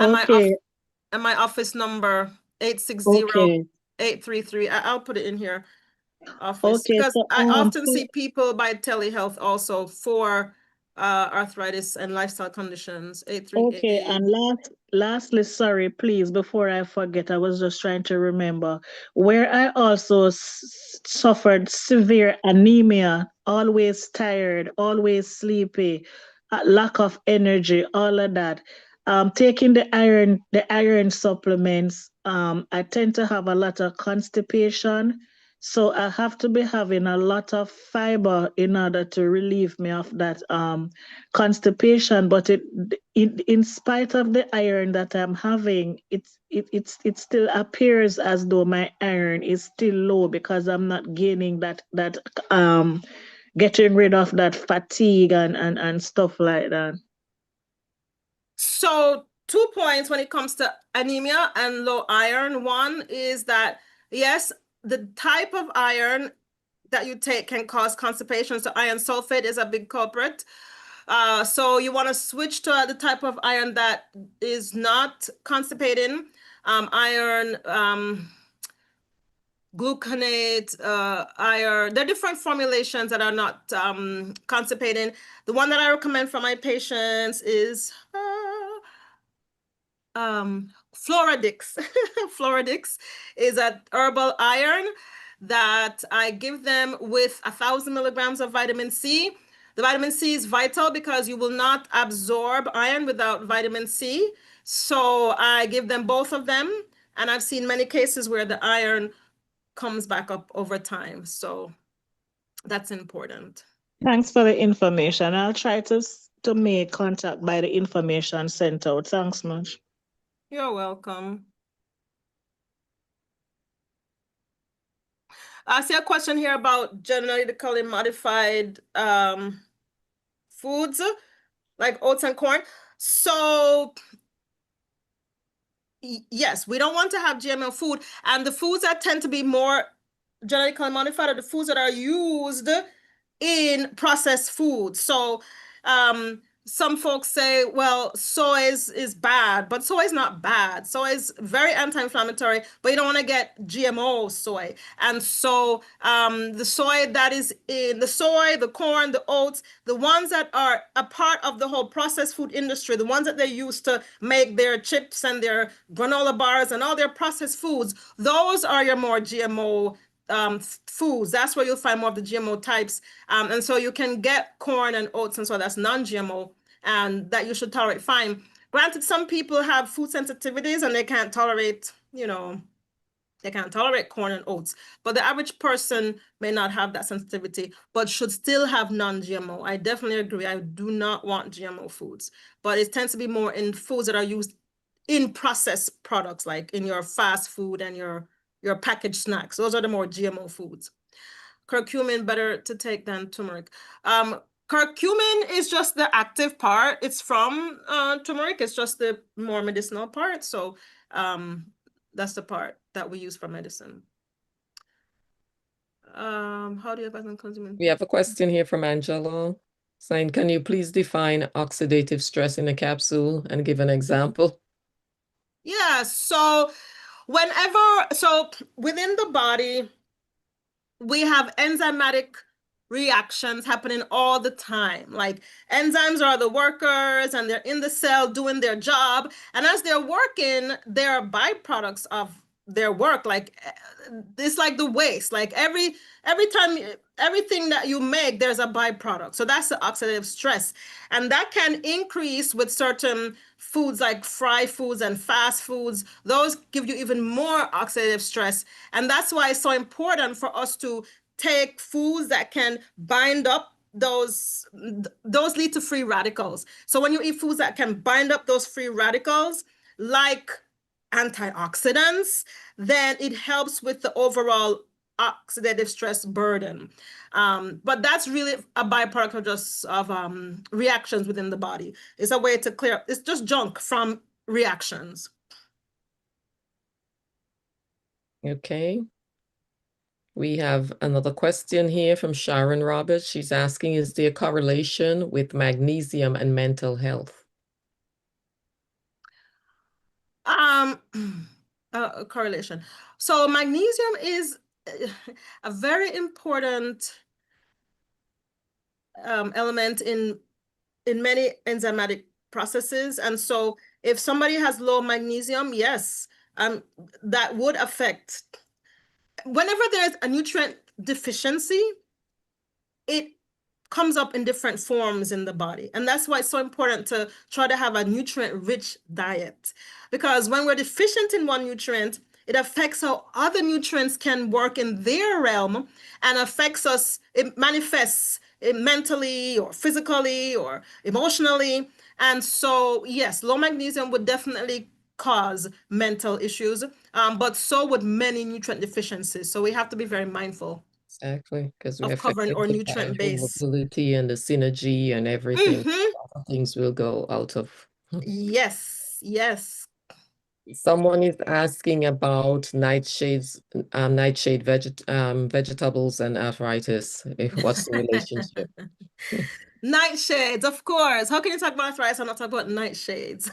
Okay. And my office number, 860-833. Okay. I'll put it in here. Office. Okay, Because so, I often see people by telehealth also for arthritis and lifestyle conditions. 838. Okay, and lastly, sorry, please, before I forget, I was just trying to remember where I also suffered severe anemia, always tired, always sleepy, lack of energy, all of that. Taking the iron supplements, I tend to have a lot of constipation. So I have to be having a lot of fiber in order to relieve me of that constipation. But in spite of the iron that I'm having, it still appears as though my iron is still low because I'm not gaining that getting rid of that fatigue and stuff like that. So 2 points when it comes to anemia and low iron. One is that, yes, the type of iron that you take can cause constipation. So iron sulfate is a big culprit. So you want to switch to the type of iron that is not constipating. Iron, gluconate, iron. There are different formulations that are not constipating. The one that I recommend for my patients is Floradix. Floradix is a herbal iron that I give them with 1,000 milligrams of vitamin C. The vitamin C is vital because you will not absorb iron without vitamin C. So I give them both of them, and I've seen many cases where the iron comes back up over time. So that's important. Thanks for the information. I'll try to make contact by the information sent out. Thanks much. You're welcome. I see a question here about genetically modified foods like oats and corn. So yes, we don't want to have GMO food, and the foods that tend to be more genetically modified are the foods that are used in processed food. So some folks say, well, soy is bad, but soy is not bad. Soy is very anti-inflammatory, but you don't want to get GMO soy. And so the soy that is in the soy, the corn, the oats, the ones that are a part of the whole processed food industry, the ones that they use to make their chips and their granola bars and all their processed foods, those are your more GMO foods. That's where you'll find more of the GMO types. And so you can get corn and oats and so that's non-GMO and that you should tolerate fine. Granted, some people have food sensitivities and they can't tolerate, they can't tolerate corn and oats, but the average person may not have that sensitivity, but should still have non-GMO. I definitely agree. I do not want GMO foods, but it tends to be more in foods that are used in processed products, like in your fast food and your packaged snacks. Those are the more GMO foods. Curcumin better to take than turmeric. Curcumin is just the active part. It's from turmeric. It's just the more medicinal part. So that's the part that we use for medicine. How do you advise consuming? We have a question here from Angelo saying, can you please define oxidative stress in a capsule and give an example? Yeah, so within the body, we have enzymatic reactions happening all the time. Like enzymes are the workers and they're in the cell doing their job. And as they're working, there are byproducts of their work. Like it's like the waste. Like every time, everything that you make, there's a byproduct. So that's the oxidative stress. And that can increase with certain foods like fried foods and fast foods. Those give you even more oxidative stress. And that's why it's so important for us to take foods that can bind up those lead to free radicals. So when you eat foods that can bind up those free radicals, like antioxidants, then it helps with the overall oxidative stress burden. But that's really a byproduct of just of reactions within the body. It's a way to clear up. It's just junk from reactions. Okay. We have another question here from Sharon Roberts. She's asking, is there a correlation with magnesium and mental health? A correlation. So magnesium is a very important element in many enzymatic processes. And so if somebody has low magnesium, yes, that would affect. Whenever there's a nutrient deficiency, it comes up in different forms in the body. And that's why it's so important to try to have a nutrient-rich diet. Because when we're deficient in one nutrient, it affects how other nutrients can work in their realm and affects us. It manifests mentally or physically or emotionally. And so, yes, low magnesium would definitely cause mental issues, but so would many nutrient deficiencies. So we have to be very mindful Exactly, because we of affect covering our the nutrient base. biomobility and the synergy and everything. Mhm. A lot of things will go out of. Yes, yes. Someone is asking about nightshades, vegetables and arthritis. What's the relationship? Nightshades, of course. How can you talk about arthritis and not talk about nightshades?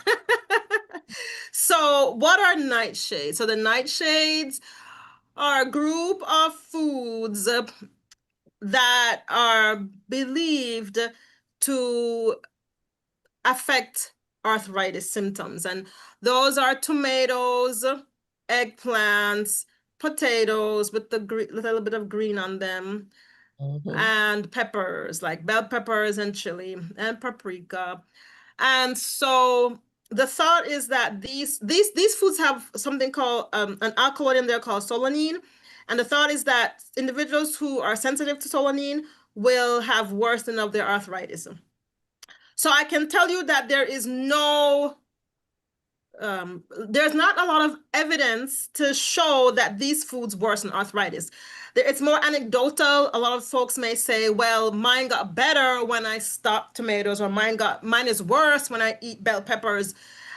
So, what are nightshades? So, the nightshades are a group of foods that are believed to affect arthritis symptoms. And those are tomatoes, eggplants, potatoes with the little bit of green on them, Mhm. and peppers like bell peppers and chili and paprika. And so the thought is that these foods have something called an alkaloid in there called solanine. And the thought is that individuals who are sensitive to solanine will have worsening of their arthritis. So I can tell you that there's not a lot of evidence to show that these foods worsen arthritis. It's more anecdotal. A lot of folks may say, well, mine got better when I stopped tomatoes, or mine is worse when I eat bell peppers.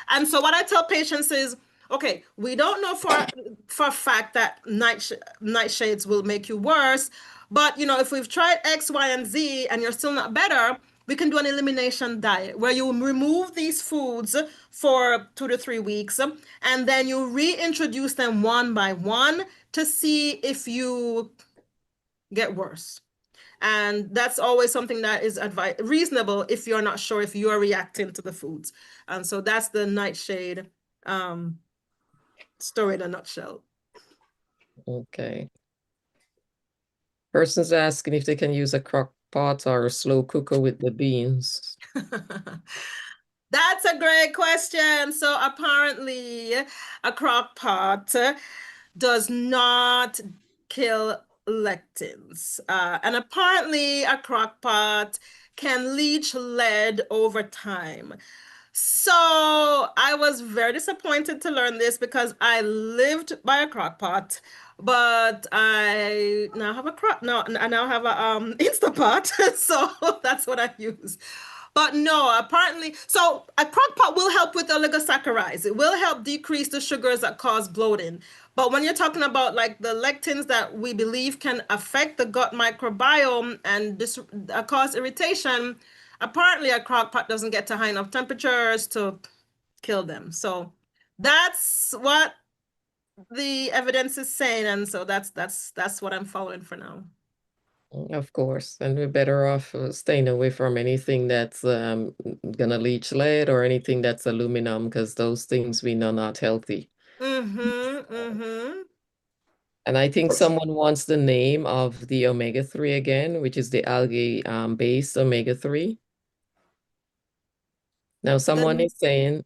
And so what I tell patients is, okay, we don't know for a fact that nightshades will make you worse, but if we've tried X, Y, and Z and you're still not better, we can do an elimination diet where you remove these foods for 2 to 3 weeks, and then you reintroduce them one by one to see if you get worse. And that's always something that is reasonable if you're not sure if you're reacting to the foods. And so that's the nightshade story in a nutshell. Okay. Person's asking if they can use a crock pot or a slow cooker with the beans. That's a great question. So apparently a crock pot does not kill lectins. And apparently a crock pot can leach lead over time. So I was very disappointed to learn this because I lived by a crock pot, but I now have I now have a Instapot, so that's what I use. But no, apparently, so a crock pot will help with oligosaccharides. It will help decrease the sugars that cause bloating. But when you're talking about like the lectins that we believe can affect the gut microbiome and cause irritation, apparently a crock pot doesn't get to high enough temperatures to kill them. So that's what the evidence is saying, and so that's what I'm following for now. Of course, and we're better off staying away from anything that's gonna leach lead or anything that's aluminum, because those things we know not healthy. And I think someone wants the name of the omega-3 again, which is the algae based omega-3. Now someone is saying,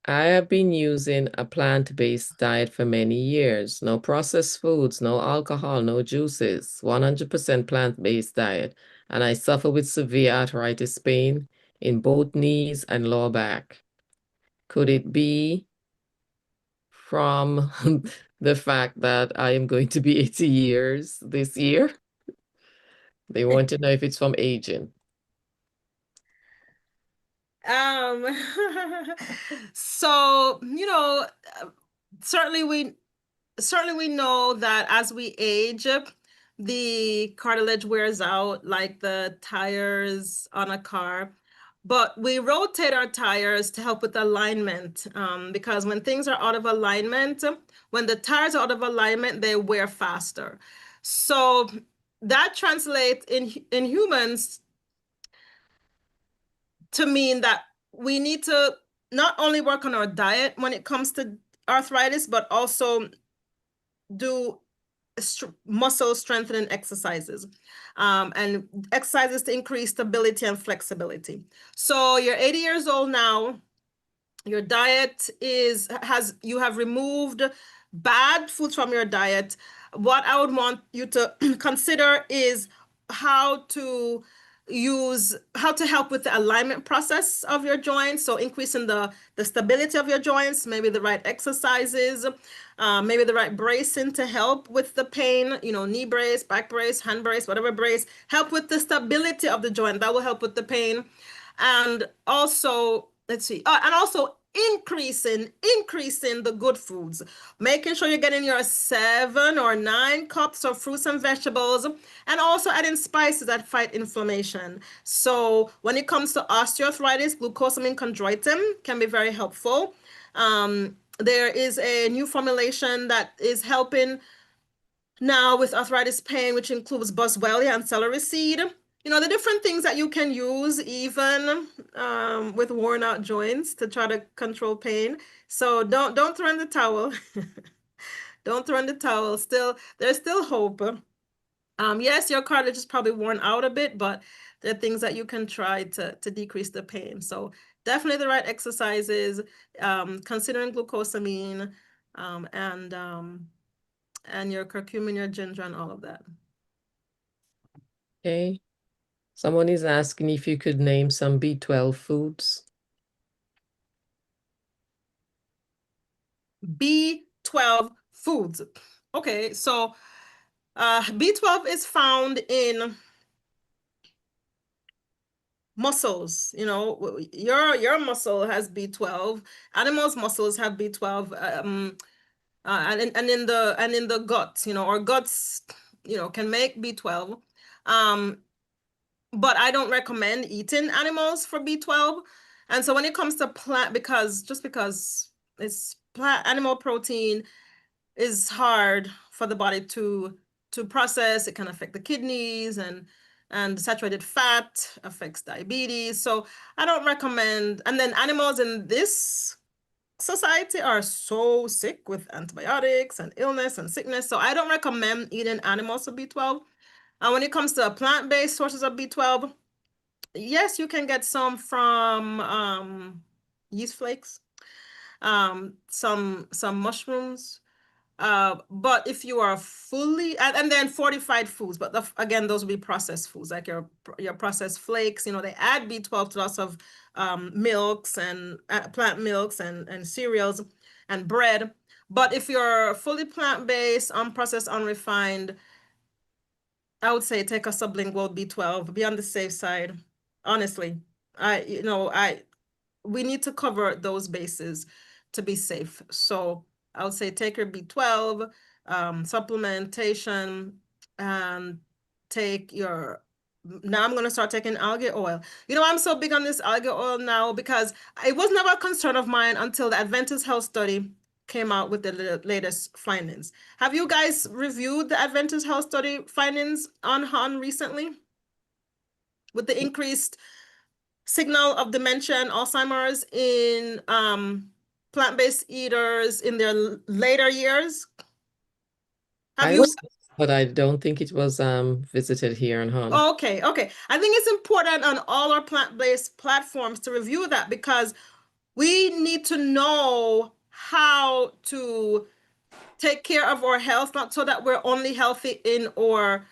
I have been using a plant-based diet for many years. No processed foods, no alcohol, no juices, 100% plant-based diet. And I suffer with severe arthritis pain in both knees and lower back. Could it be from the fact that I am going to be 80 years this year? They want to know if it's from aging. So, certainly we know that as we age, the cartilage wears out like the tires on a car. But we rotate our tires to help with alignment, because when things are out of alignment, when the tires are out of alignment, they wear faster. So that translates in humans to mean that we need to not only work on our diet when it comes to arthritis, but also do muscle strengthening exercises, and exercises to increase stability and flexibility. So you're 80 years old now. Your diet you have removed bad foods from your diet. What I would want you to consider is how to help with the alignment process of your joints. So increasing the stability of your joints, maybe the right exercises, maybe the right bracing to help with the pain, knee brace, back brace, hand brace, whatever brace, help with the stability of the joint. That will help with the pain. And also, let's see, and also increasing the good foods, making sure you're getting your 7 or 9 cups of fruits and vegetables, and also adding spices that fight inflammation. So when it comes to osteoarthritis, glucosamine chondroitin can be very helpful. There is a new formulation that is helping now with arthritis pain, which includes boswellia and celery seed. The different things that you can use even with worn out joints to try to control pain. So don't throw in the towel. Don't throw in the towel. There's still hope. Yes, your cartilage is probably worn out a bit, but there are things that you can try to decrease the pain. So definitely the right exercises, considering glucosamine, and your curcumin, your ginger, and all of that. Okay. Someone is asking if you could name some B12 foods. B12 foods. Okay, so B12 is found in muscles. Your muscle has B12. Animals' muscles have B12. And in the guts, or guts, can make B12. But I don't recommend eating animals for B12. And so when it comes to plant, because it's animal protein is hard for the body to process. It can affect the kidneys, and saturated fat affects diabetes. So I don't recommend. And then animals in this society are so sick with antibiotics and illness and sickness. So I don't recommend eating animals for B12. And when it comes to plant-based sources of B12, yes, you can get some from yeast flakes, some mushrooms. But if you are fully, and then fortified foods, but again, those will be processed foods, like your processed flakes. They add B12 to lots of milks and plant milks and cereals and bread. But if you're fully plant-based, unprocessed, unrefined, I would say take a sublingual B12, be on the safe side. Honestly, we need to cover those bases to be safe. So I would say take your B12, supplementation, and now I'm going to start taking algae oil. I'm so big on this algae oil now because it was never a concern of mine until the Adventist Health Study came out with the latest findings. Have you guys reviewed the Adventist Health Study findings on HON recently? With the increased signal of dementia and Alzheimer's in plant-based eaters in their later years? But I don't think it was visited here in HON. Okay. I think it's important on all our plant-based platforms to review that, because we need to know how to take care of our health, not so that we're only healthy in our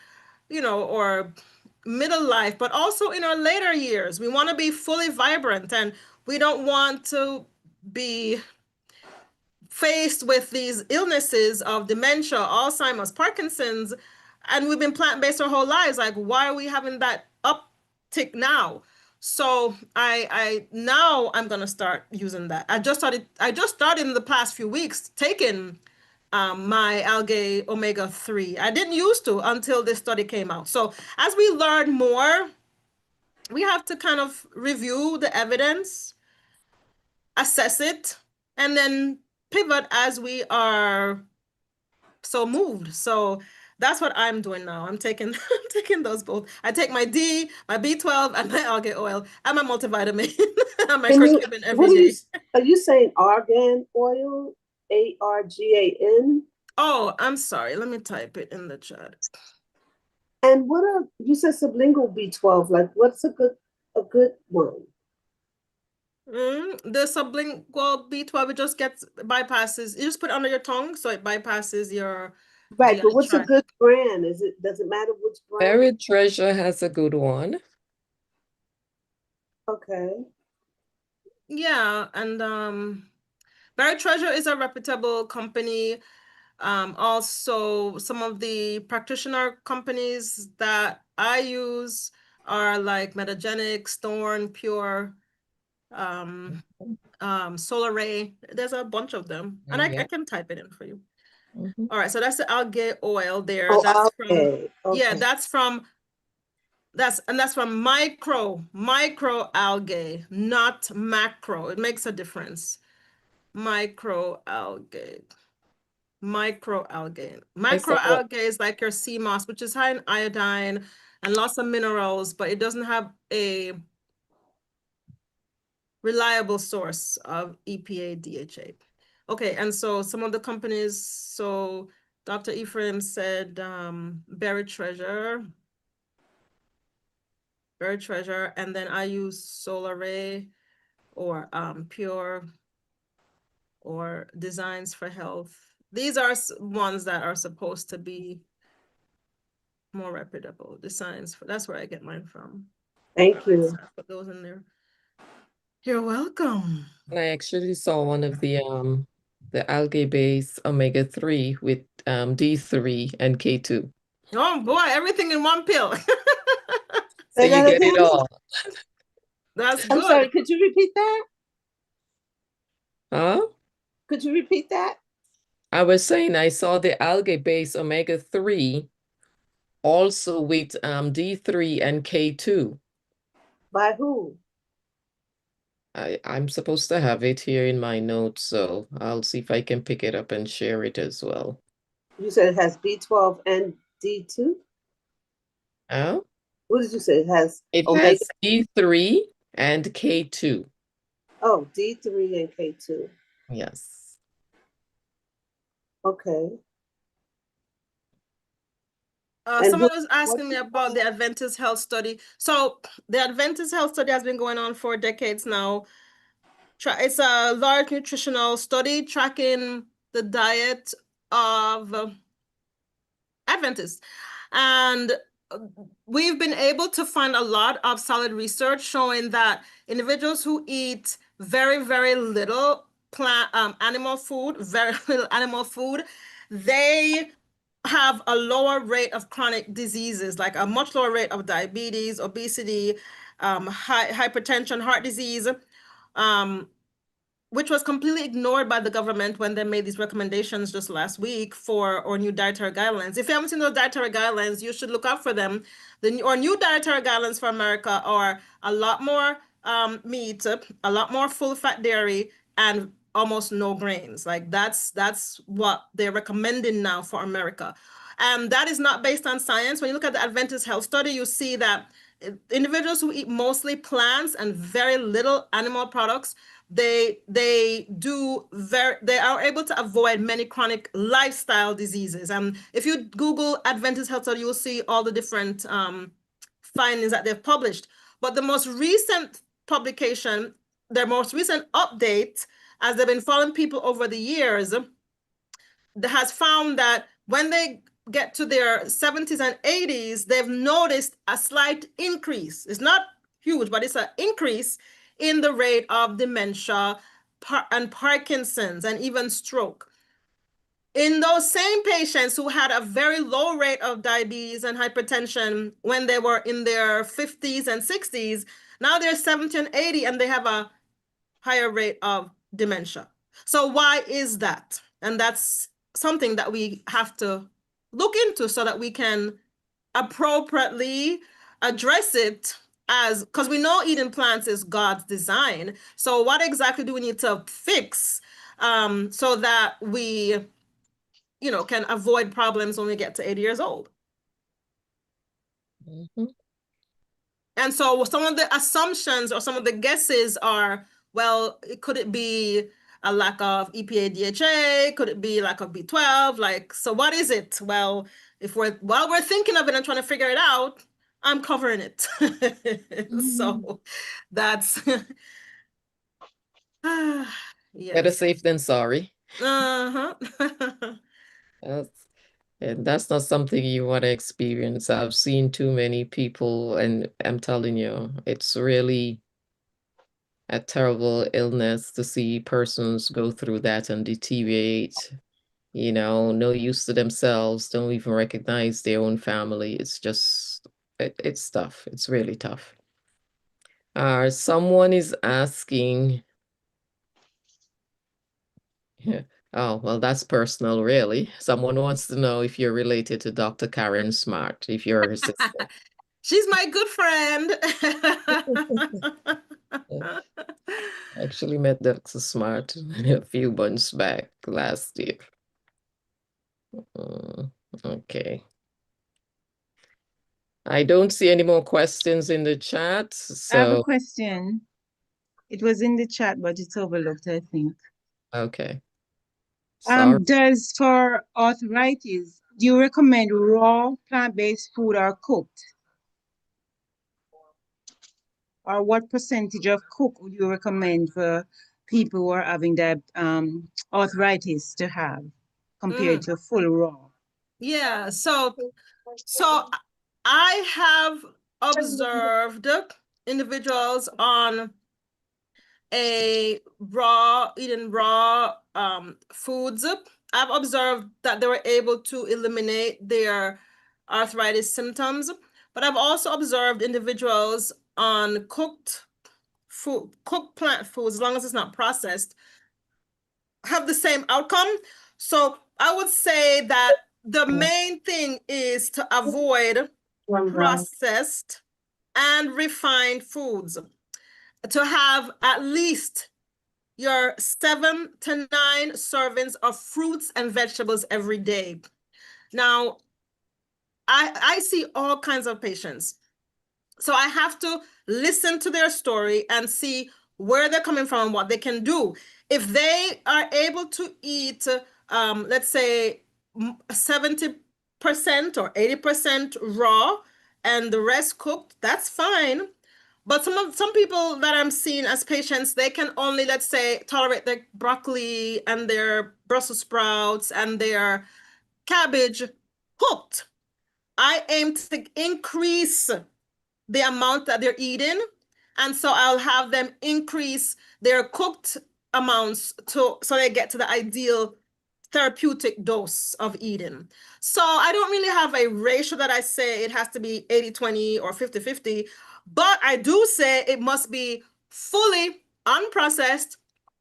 middle life, but also in our later years. We want to be fully vibrant, and we don't want to be faced with these illnesses of dementia, Alzheimer's, Parkinson's, and we've been plant-based our whole lives. Like, why are we having that uptick now? So now I'm gonna start using that. I just started in the past few weeks taking my algae omega-3. I didn't used to until this study came out. So as we learn more, we have to kind of review the evidence, assess it, and then pivot as we are so moved. So That's what I'm doing now. I'm taking I'm taking those both. I take my D, my B12, and my algae oil, and my multivitamin, and my Can you, curcumin what every are you, day. are you saying argan oil? ARGAN? Oh, I'm sorry. Let me type it in the chat. And what are, you said sublingual B12, like what's a good one? The sublingual B12, it just bypasses. You just put it under your tongue, so it bypasses your Right, GI but what's a tract. good brand? Does it matter which brand? Buried Treasure has a good one. Okay. Yeah, and Buried Treasure is a reputable company. Also, some of the practitioner companies that I use are like Metagenics, Thorn, Pure, Solar Ray. There's a bunch of them, and I Yeah. can type it in for you. Mhm. All right, so that's the algae oil there. Oh, That's from, okay. yeah, Okay. that's from micro algae, not macro. It makes a difference. Micro algae. Macroalgae is like your sea moss, which is high in iodine and lots of minerals, but it doesn't have a reliable source of EPA, DHA. Okay, and so some of the companies, so Dr. Ephraim said Buried Treasure, and then I use Solar Ray or Pure or Designs for Health. These are ones that are supposed to be more reputable. Designs for, that's where I get mine from. Thank you. So I put those in there. You're welcome. And I actually saw one of the algae-based omega-3 with D3 and K2. Oh boy, everything in one pill. So Say you that get it again? all. That's I'm good. sorry, could you repeat that? Huh? Could you repeat that? I was saying I saw the algae-based omega-3 also with D3 and K2. By who? I'm supposed to have it here in my notes, so I'll see if I can pick it up and share it as well. You said it has B12 and D2? Oh, What did you say? It has it omega? has D3 and K2. Oh, D3 and K2. Yes. Okay. And Someone what- was asking what me you about the call- Adventist Health Study. So the Adventist Health Study has been going on for decades now. It's a large nutritional study tracking the diet of Adventists. And we've been able to find a lot of solid research showing that individuals who eat very, very little animal food, very little animal food, they have a lower rate of chronic diseases, like a much lower rate of diabetes, obesity, hypertension, heart disease, which was completely ignored by the government when they made these recommendations just last week for our new dietary guidelines. If you haven't seen those dietary guidelines, you should look out for them. Our new dietary guidelines for America are a lot more meat, a lot more full fat dairy, and almost no grains. Like that's what they're recommending now for America. And that is not based on science. When you look at the Adventist Health Study, you see that individuals who eat mostly plants and very little animal products, they are able to avoid many chronic lifestyle diseases. And if you Google Adventist Health Study, you'll see all the different findings that they've published. But the most recent publication, their most recent update, as they've been following people over the years, has found that when they get to their 70s and 80s, they've noticed a slight increase. It's not huge, but it's an increase in the rate of dementia and Parkinson's and even stroke. In those same patients who had a very low rate of diabetes and hypertension when they were in their 50s and 60s, now they're 70 and 80 and they have a higher rate of dementia. So why is that? And that's something that we have to look into so that we can appropriately address it, as because we know eating plants is God's design. So what exactly do we need to fix so that we can avoid problems when we get to 80 years old. Mhm. And so some of the assumptions or some of the guesses are, well, could it be a lack of EPA DHA? Could it be lack of B12? Like, so what is it? Well, while we're thinking of it and trying to figure it out, I'm covering it. So that's Better yes. safe than sorry. Uh-huh. And that's not something you want to experience. I've seen too many people, and I'm telling you, it's really a terrible illness to see persons go through that and deteriorate, no use to themselves, don't even recognize their own family. It's just, it's tough. It's really tough. Someone is asking, oh, well, that's personal, really. Someone wants to know if you're related to Dr. Karen Smart, if you're her sister. She's my good friend. I actually met Dr. Smart a few months back last year. Okay. I don't see any more questions in the chat, I have a so question. It was in the chat, but it's overlooked, I think. okay. Sorry. Does for arthritis, do you recommend raw plant-based food or cooked? Or what percentage of cook would you recommend for people who are having that arthritis to have compared to full raw? Yeah, so I have observed individuals on eating raw foods. I've observed that they were able to eliminate their arthritis symptoms, but I've also observed individuals on cooked plant foods, as long as it's not processed, have the same outcome. So I would say that the main thing is to avoid processed and refined foods. To have at least your 7 to 9 servings of fruits and vegetables every day. Now, I see all kinds of patients. So I have to listen to their story and see where they're coming from and what they can do. If they are able to eat, let's say 70% or 80% raw and the rest cooked, that's fine. But some people that I'm seeing as patients, they can only, let's say, tolerate their broccoli and their Brussels sprouts and their cabbage cooked. I aim to increase the amount that they're eating. And so I'll have them increase their cooked amounts so they get to the ideal therapeutic dose of eating. So I don't really have a ratio that I say it has to be 80-20 or 50-50, but I do say it must be fully unprocessed,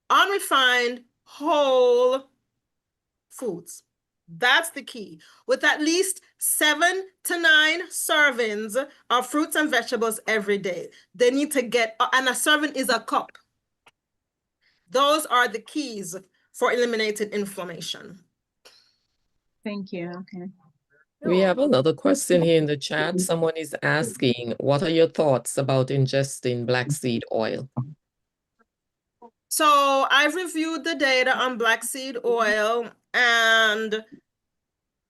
unrefined, whole foods. That's the key. With at least 7 to 9 servings of fruits and vegetables every day. They need to get, and a serving is a cup. Those are the keys for eliminating inflammation. Thank you. Okay. We have another question here in the chat. Someone is asking, what are your thoughts about ingesting black seed oil? So I've reviewed the data on black seed oil, and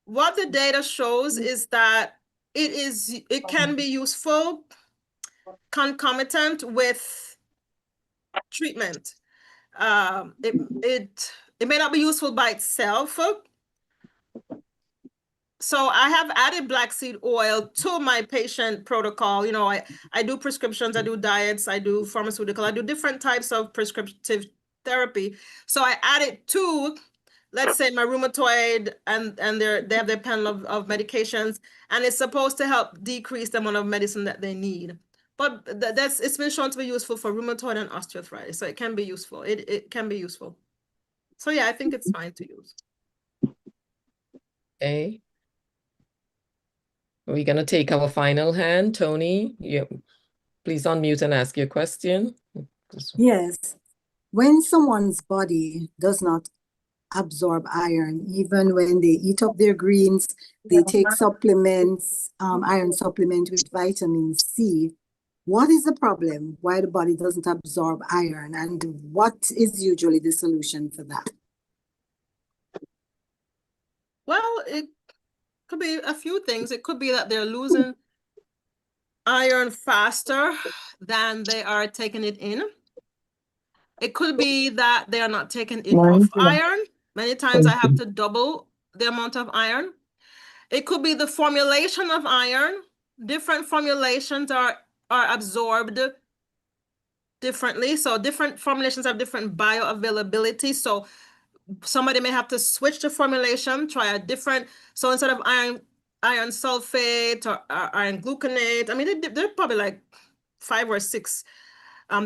what the data shows is that it can be useful concomitant with treatment. It may not be useful by itself. So I have added black seed oil to my patient protocol. I do prescriptions, I do diets, I do pharmaceutical, I do different types of prescriptive therapy. So I add it to, let's say, my rheumatoid, and they have their panel of medications, and it's supposed to help decrease the amount of medicine that they need. But it's been shown to be useful for rheumatoid and osteoarthritis, so it can be useful. It can be useful. So yeah, I think it's fine to use. Okay. We're going to take our final hand. Tony, please unmute and ask your question. Yes. When someone's body does not absorb iron. Even when they eat up their greens, they take supplements, iron supplement with vitamin C. What is the problem? Why the body doesn't absorb iron? And what is usually the solution for that? Well, it could be a few things. It could be that they're losing iron faster than they are taking it in. It could be that they are not taking enough iron. Many times I have to double the amount of iron. It could be the formulation of iron. Different formulations are absorbed differently. So different formulations have different bioavailability. So somebody may have to switch the formulation, try a different. So instead of iron sulfate or iron gluconate, I mean, they're probably like 5 or 6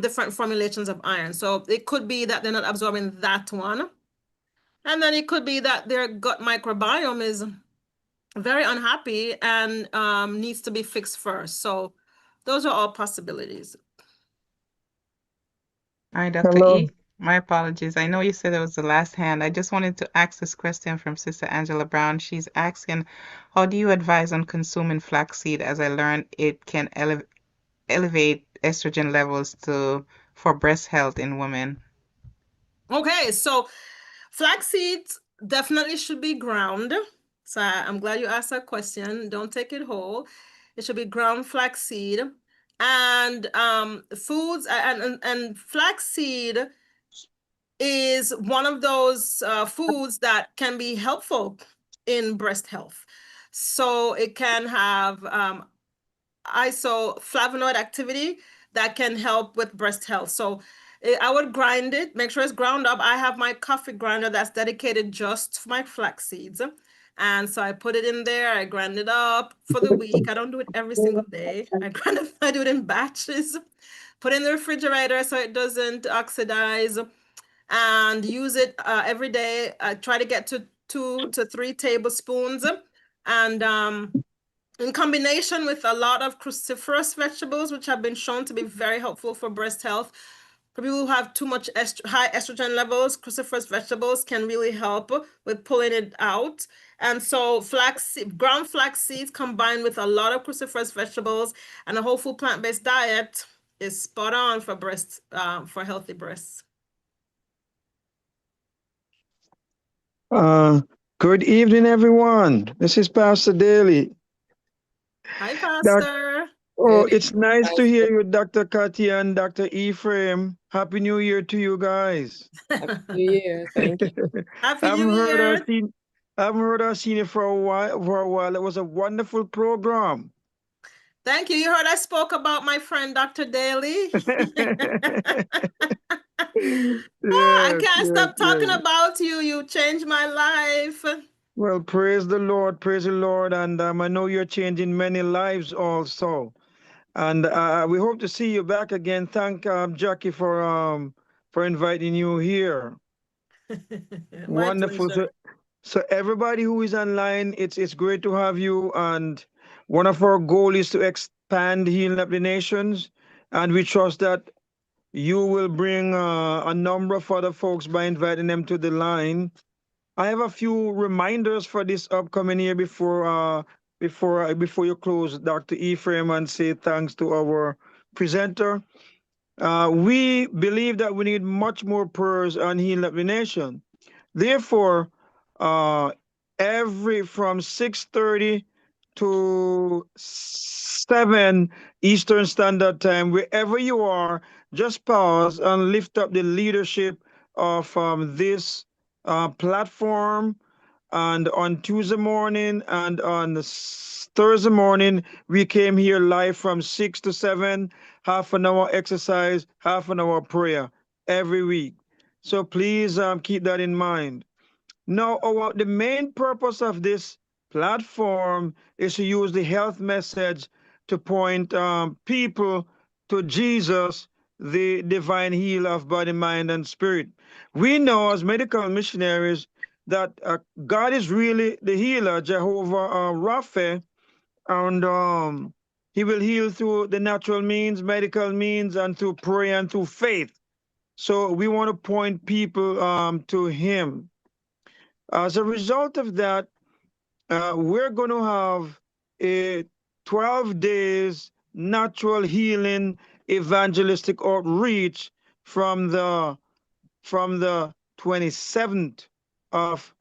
different formulations of iron. So it could be that they're not absorbing that one. And then it could be that their gut microbiome is very unhappy and needs to be fixed first. So those are all possibilities. Hi, Dr. Hello. E. My apologies. I know you said it was the last hand. I just wanted to ask this question from Sister Angela Brown. She's asking, how do you advise on consuming flaxseed, as I learned it can elevate estrogen levels for breast health in women? Okay, so flax seeds definitely should be ground. So I'm glad you asked that question. Don't take it whole. It should be ground flax seed. And foods and flax seed is one of those foods that can be helpful in breast health. So it can have isoflavonoid activity that can help with breast health. So I would grind it, make sure it's ground up. I have my coffee grinder that's dedicated just for my flax seeds. And so I put it in there, I grind it up for the week. I don't do it every single day. I do it in batches, put it in the refrigerator so it doesn't oxidize, and use it every day. I try to get to 2 to 3 tablespoons. And in combination with a lot of cruciferous vegetables, which have been shown to be very helpful for breast health. For people who have too much high estrogen levels, cruciferous vegetables can really help with pulling it out. And so ground flax seeds combined with a lot of cruciferous vegetables and a whole food plant-based diet is spot on for for healthy breasts. Good evening, everyone. This is Pastor Daly. Hi, Pastor. Oh, Good it's nice to hear you, Dr. Katia and Dr. Ephraim. Happy New Year to you guys. Happy New Year. Thank you. Happy New Year. I haven't heard or seen it for a while. It was a wonderful program. Thank you. You heard I spoke about my friend, Dr. Daly. I can't stop talking about you. You changed my life. Well, praise the Lord. Praise the Lord. And I know you're changing many lives also. And we hope to see you back again. Thank Jackie for inviting you here. Wonderful. Pleasure. So everybody who is online, it's great to have you. And one of our goals is to expand Healing Up the Nations. And we trust that you will bring a number of other folks by inviting them to the line. I have a few reminders for this upcoming year before you close, Dr. Ephraim, and say thanks to our presenter. We believe that we need much more prayers on Healing Up the Nation. Therefore, from 6:30 to 7 Eastern Standard Time, wherever you are, just pause and lift up the leadership of this platform. And on Tuesday morning and on Thursday morning, we came here live from 6 to 7, half an hour exercise, half an hour prayer every week. So please keep that in mind. Now, the main purpose of this platform is to use the health message to point people to Jesus, the divine healer of body, mind, and spirit. We know as medical missionaries that God is really the healer, Jehovah Rapha, and he will heal through the natural means, medical means, and through prayer and through faith. So we want to point people to him. As a result of that, we're going to have a 12 days natural healing evangelistic outreach from the 27th of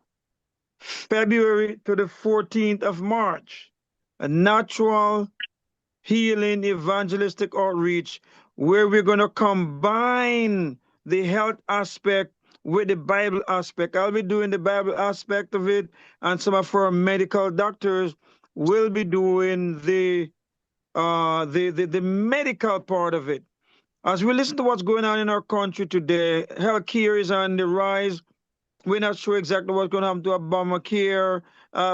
February to the 14th of March. A natural healing evangelistic outreach where we're going to combine the health aspect with the Bible aspect. I'll be doing the Bible aspect of it, and some of our medical doctors will be doing the medical part of it. As we listen to what's going on in our country today, healthcare is on the rise. We're not sure exactly what's going to happen to Obamacare.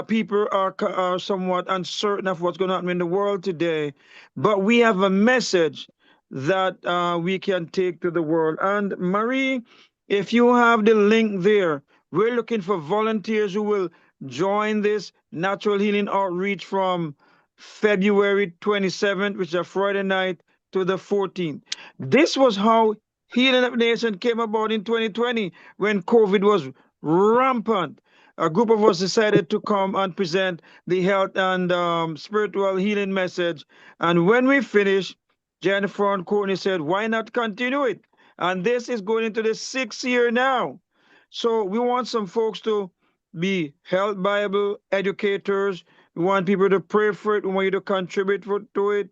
People are somewhat uncertain of what's going to happen in the world today. But we have a message that we can take to the world. And Marie, if you have the link there, we're looking for volunteers who will join this natural healing outreach from February 27th, which is a Friday night, to the 14th. This was how Healing Up Nation came about in 2020 when COVID was rampant. A group of us decided to come and present the health and spiritual healing message. And when we finished, Jennifer and Courtney said, why not continue it? And this is going into the 6th year now. So we want some folks to be health Bible educators. We want people to pray for it. We want you to contribute to it.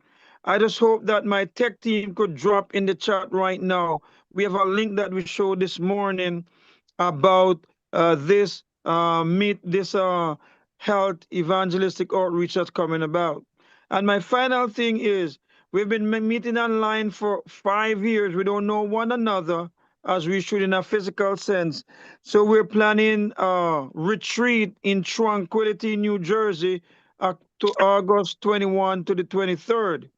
I just hope that my tech team could drop in the chat right now. We have a link that we showed this morning about this health evangelistic outreach that's coming about. And my final thing is, we've been meeting online for 5 years. We don't know one another as we should in a physical sense. So we're planning a retreat in Tranquility, New Jersey, to August 21 to the 23rd.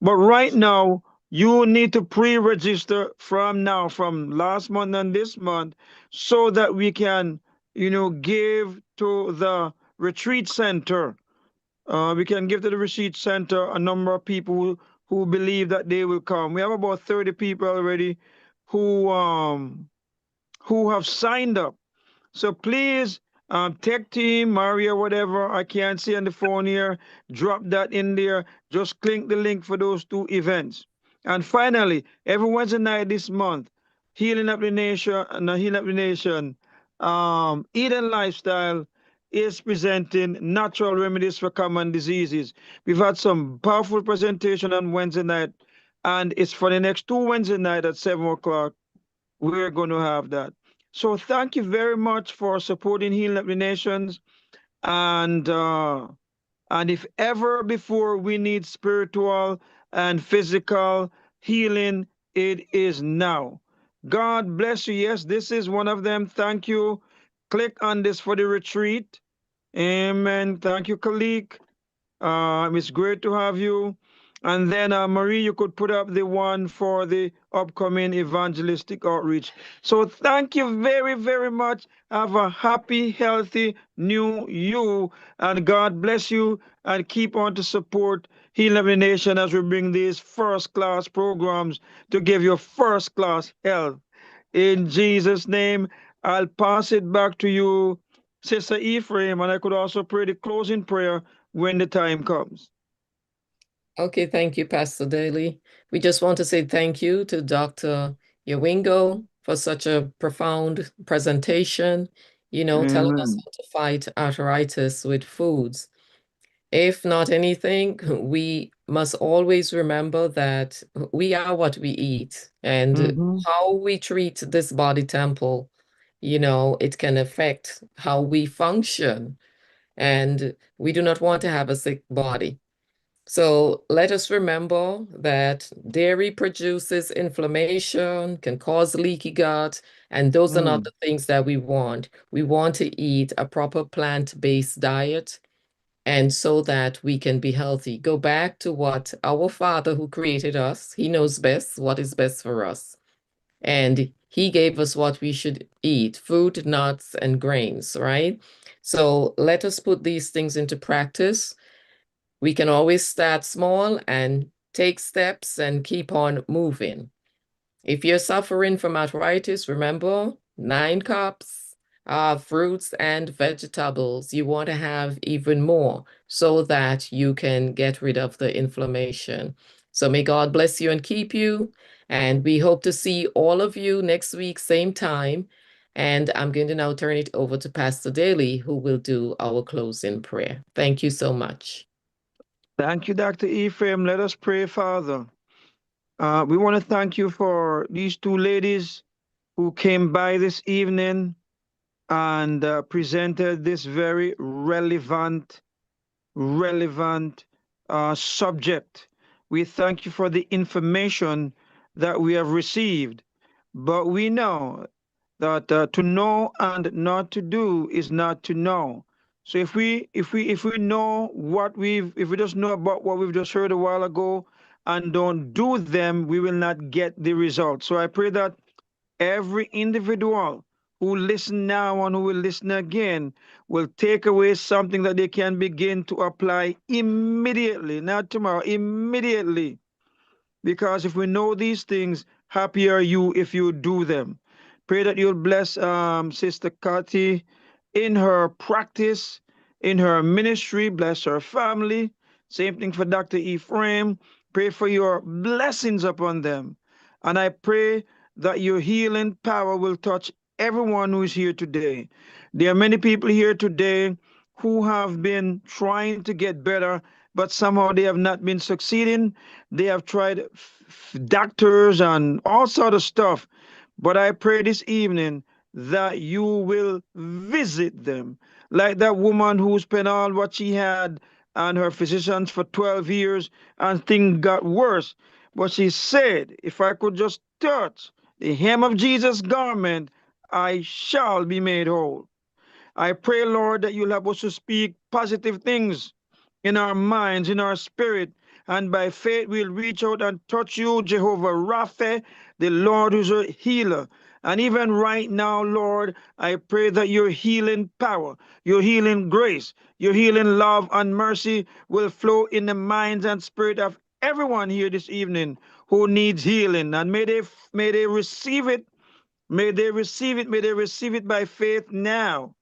But right now, you need to pre-register from now, from last month and this month, so that we can, give to the retreat center. We can give to the retreat center a number of people who believe that they will come. We have about 30 people already who have signed up. So please, tech team, Maria, whatever, I can't see on the phone here, drop that in there. Just click the link for those 2 events. And finally, every Wednesday night this month, Healing Up the Nation, Eden Lifestyle is presenting natural remedies for common diseases. We've had some powerful presentation on Wednesday night, and it's for the next 2 Wednesday night at 7 o'clock. We're going to have that. So thank you very much for supporting Healing Up the Nations. And if ever before we need spiritual and physical healing, it is now. God bless you. Yes, this is one of them. Thank you. Click on this for the retreat. Amen. Thank you, Kalik. It's great to have you. And then, Marie, you could put up the one for the upcoming evangelistic outreach. So thank you very, very much. Have a happy, healthy new you. And God bless you. And keep on to support Healing Up the Nation as we bring these first-class programs to give you first-class health. In Jesus' name, I'll pass it back to you, Sister Ephraim. And I could also pray the closing prayer when the time comes. Okay, thank you, Pastor Daly. We just want to say thank you to Dr. Yawingo for such a profound presentation, telling us how to fight arthritis with foods. If not anything, we must always remember that we are what we eat, and how we treat this body temple, it can affect how we function, and we do not want to have a sick body. So let us remember that dairy produces inflammation, can cause leaky gut, and those are not the things that we want. We want to eat a proper plant-based diet, and so that we can be healthy. Go back to what our Father who created us, he knows best what is best for us. And he gave us what we should eat, fruit, nuts, and grains, right? So let us put these things into practice. We can always start small and take steps and keep on moving. If you're suffering from arthritis, remember 9 cups, fruits and vegetables. You want to have even more so that you can get rid of the inflammation. So may God bless you and keep you. And we hope to see all of you next week, same time. And I'm going to now turn it over to Pastor Daly, who will do our closing prayer. Thank you so much. Thank you, Dr. Ephraim. Let us pray, Father. We want to thank you for these two ladies who came by this evening and presented this very relevant subject. We thank you for the information that we have received, but we know that to know and not to do is not to know. So if we know what if we just know about what we've just heard a while ago and don't do them, we will not get the result. So I pray that every individual who listen now and who will listen again will take away something that they can begin to apply immediately, not tomorrow, immediately. Because if we know these things, happy are you if you do them. Pray that you'll bless Sister Kati in her practice, in her ministry, bless her family. Same thing for Dr. Ephraim. Pray for your blessings upon them. And I pray that your healing power will touch everyone who is here today. There are many people here today who have been trying to get better, but somehow they have not been succeeding. They have tried doctors and all sort of stuff. But I pray this evening that you will visit them. Like that woman who spent all what she had and her physicians for 12 years and things got worse. But she said, if I could just touch the hem of Jesus' garment, I shall be made whole. I pray, Lord, that you'll help us to speak positive things in our minds, in our spirit, and by faith we'll reach out and touch you, Jehovah Rapha, the Lord who's a healer. And even right now, Lord, I pray that your healing power, your healing grace, your healing love and mercy will flow in the minds and spirit of everyone here this evening who needs healing. And may they receive it. May they receive it. May they receive it by faith now.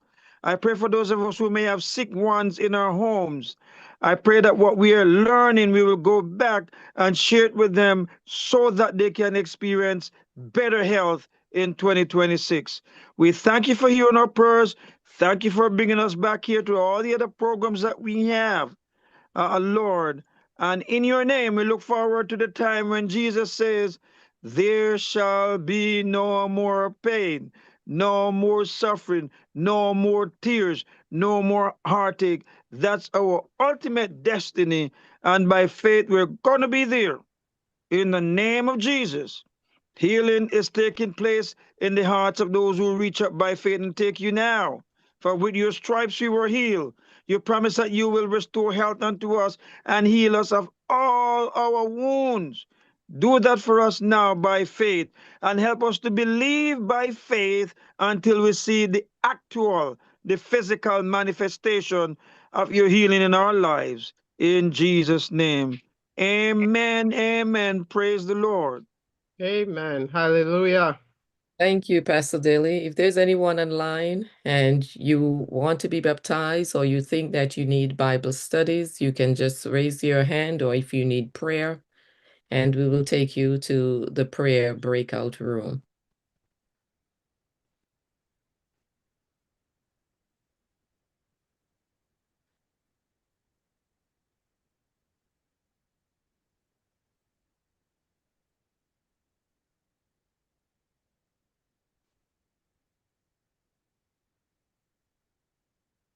I pray for those of us who may have sick ones in our homes. I pray that what we are learning, we will go back and share it with them so that they can experience better health in 2026. We thank you for hearing our prayers. Thank you for bringing us back here to all the other programs that we have, Lord. And in your name, we look forward to the time when Jesus says, there shall be no more pain, no more suffering, no more tears, no more heartache. That's our ultimate destiny. And by faith, we're going to be there. In the name of Jesus, healing is taking place in the hearts of those who reach up by faith and take you now. For with your stripes we were healed. You promise that you will restore health unto us and heal us of all our wounds. Do that for us now by faith and help us to believe by faith until we see the actual, the physical manifestation of your healing in our lives. In Jesus' name. Amen. Amen. Praise the Lord. Amen. Hallelujah. Thank you, Pastor Daly. If there's anyone online and you want to be baptized or you think that you need Bible studies, you can just raise your hand, or if you need prayer, and we will take you to the prayer breakout room.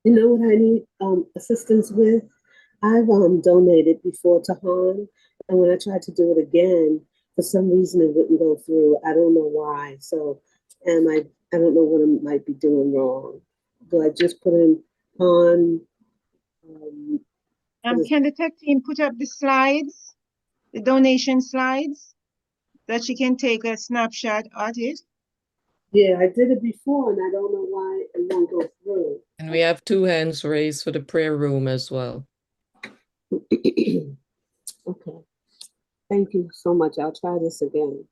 You know what I need assistance with? I've donated before to Han, and when I tried to do it again, for some reason it wouldn't go through. I don't know why. So, and I don't know what I might be doing wrong. Do I just put in Han? Can the tech team put up the slides, the donation slides, that she can take a snapshot of it? Yeah, I did it before, and I don't know why it won't go through. And we have 2 hands raised for the prayer room as well. Okay. Thank you so much. I'll try this again.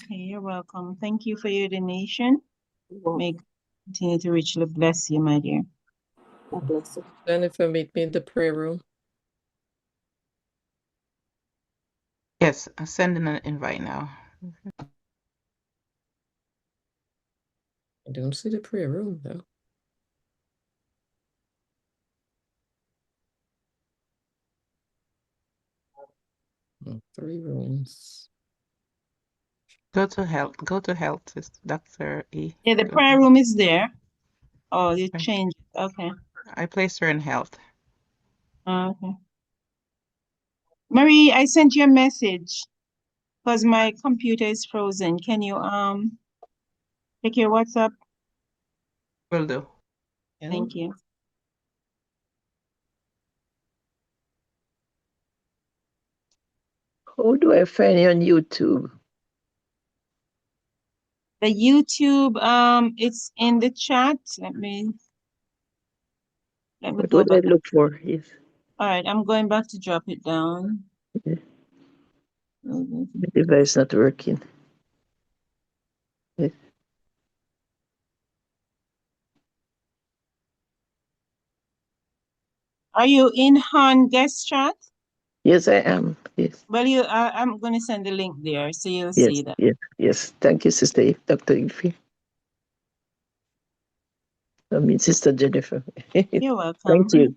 Okay, you're welcome. Thank you for your donation. May God Continue to richly bless you, my dear. God bless you. Jennifer, meet me in the prayer room. Yes, I'm sending an invite now. I don't see the prayer room though. Oh, 3 rooms. Go to health, Dr. E. Yeah, the Go prayer ahead. room is there. Oh, you Right. changed. Okay. I placed her in health. Okay. Marie, I sent you a message because my computer is frozen. Can you check your WhatsApp? Will do. Thank you. How do I find you on YouTube? The YouTube, it's in the chat. Let me What go would I back. look for? Yes. All right, I'm going back to drop it down. Yeah. The device not working. Yes. Are you in Han guest chat? Yes, I am. Yes. Well, I'm going to send the link there, so you'll Yes. see that. Yes. Yes. Thank you, Sister Dr. Ify. I mean, Sister Jennifer. You're welcome. Thank you.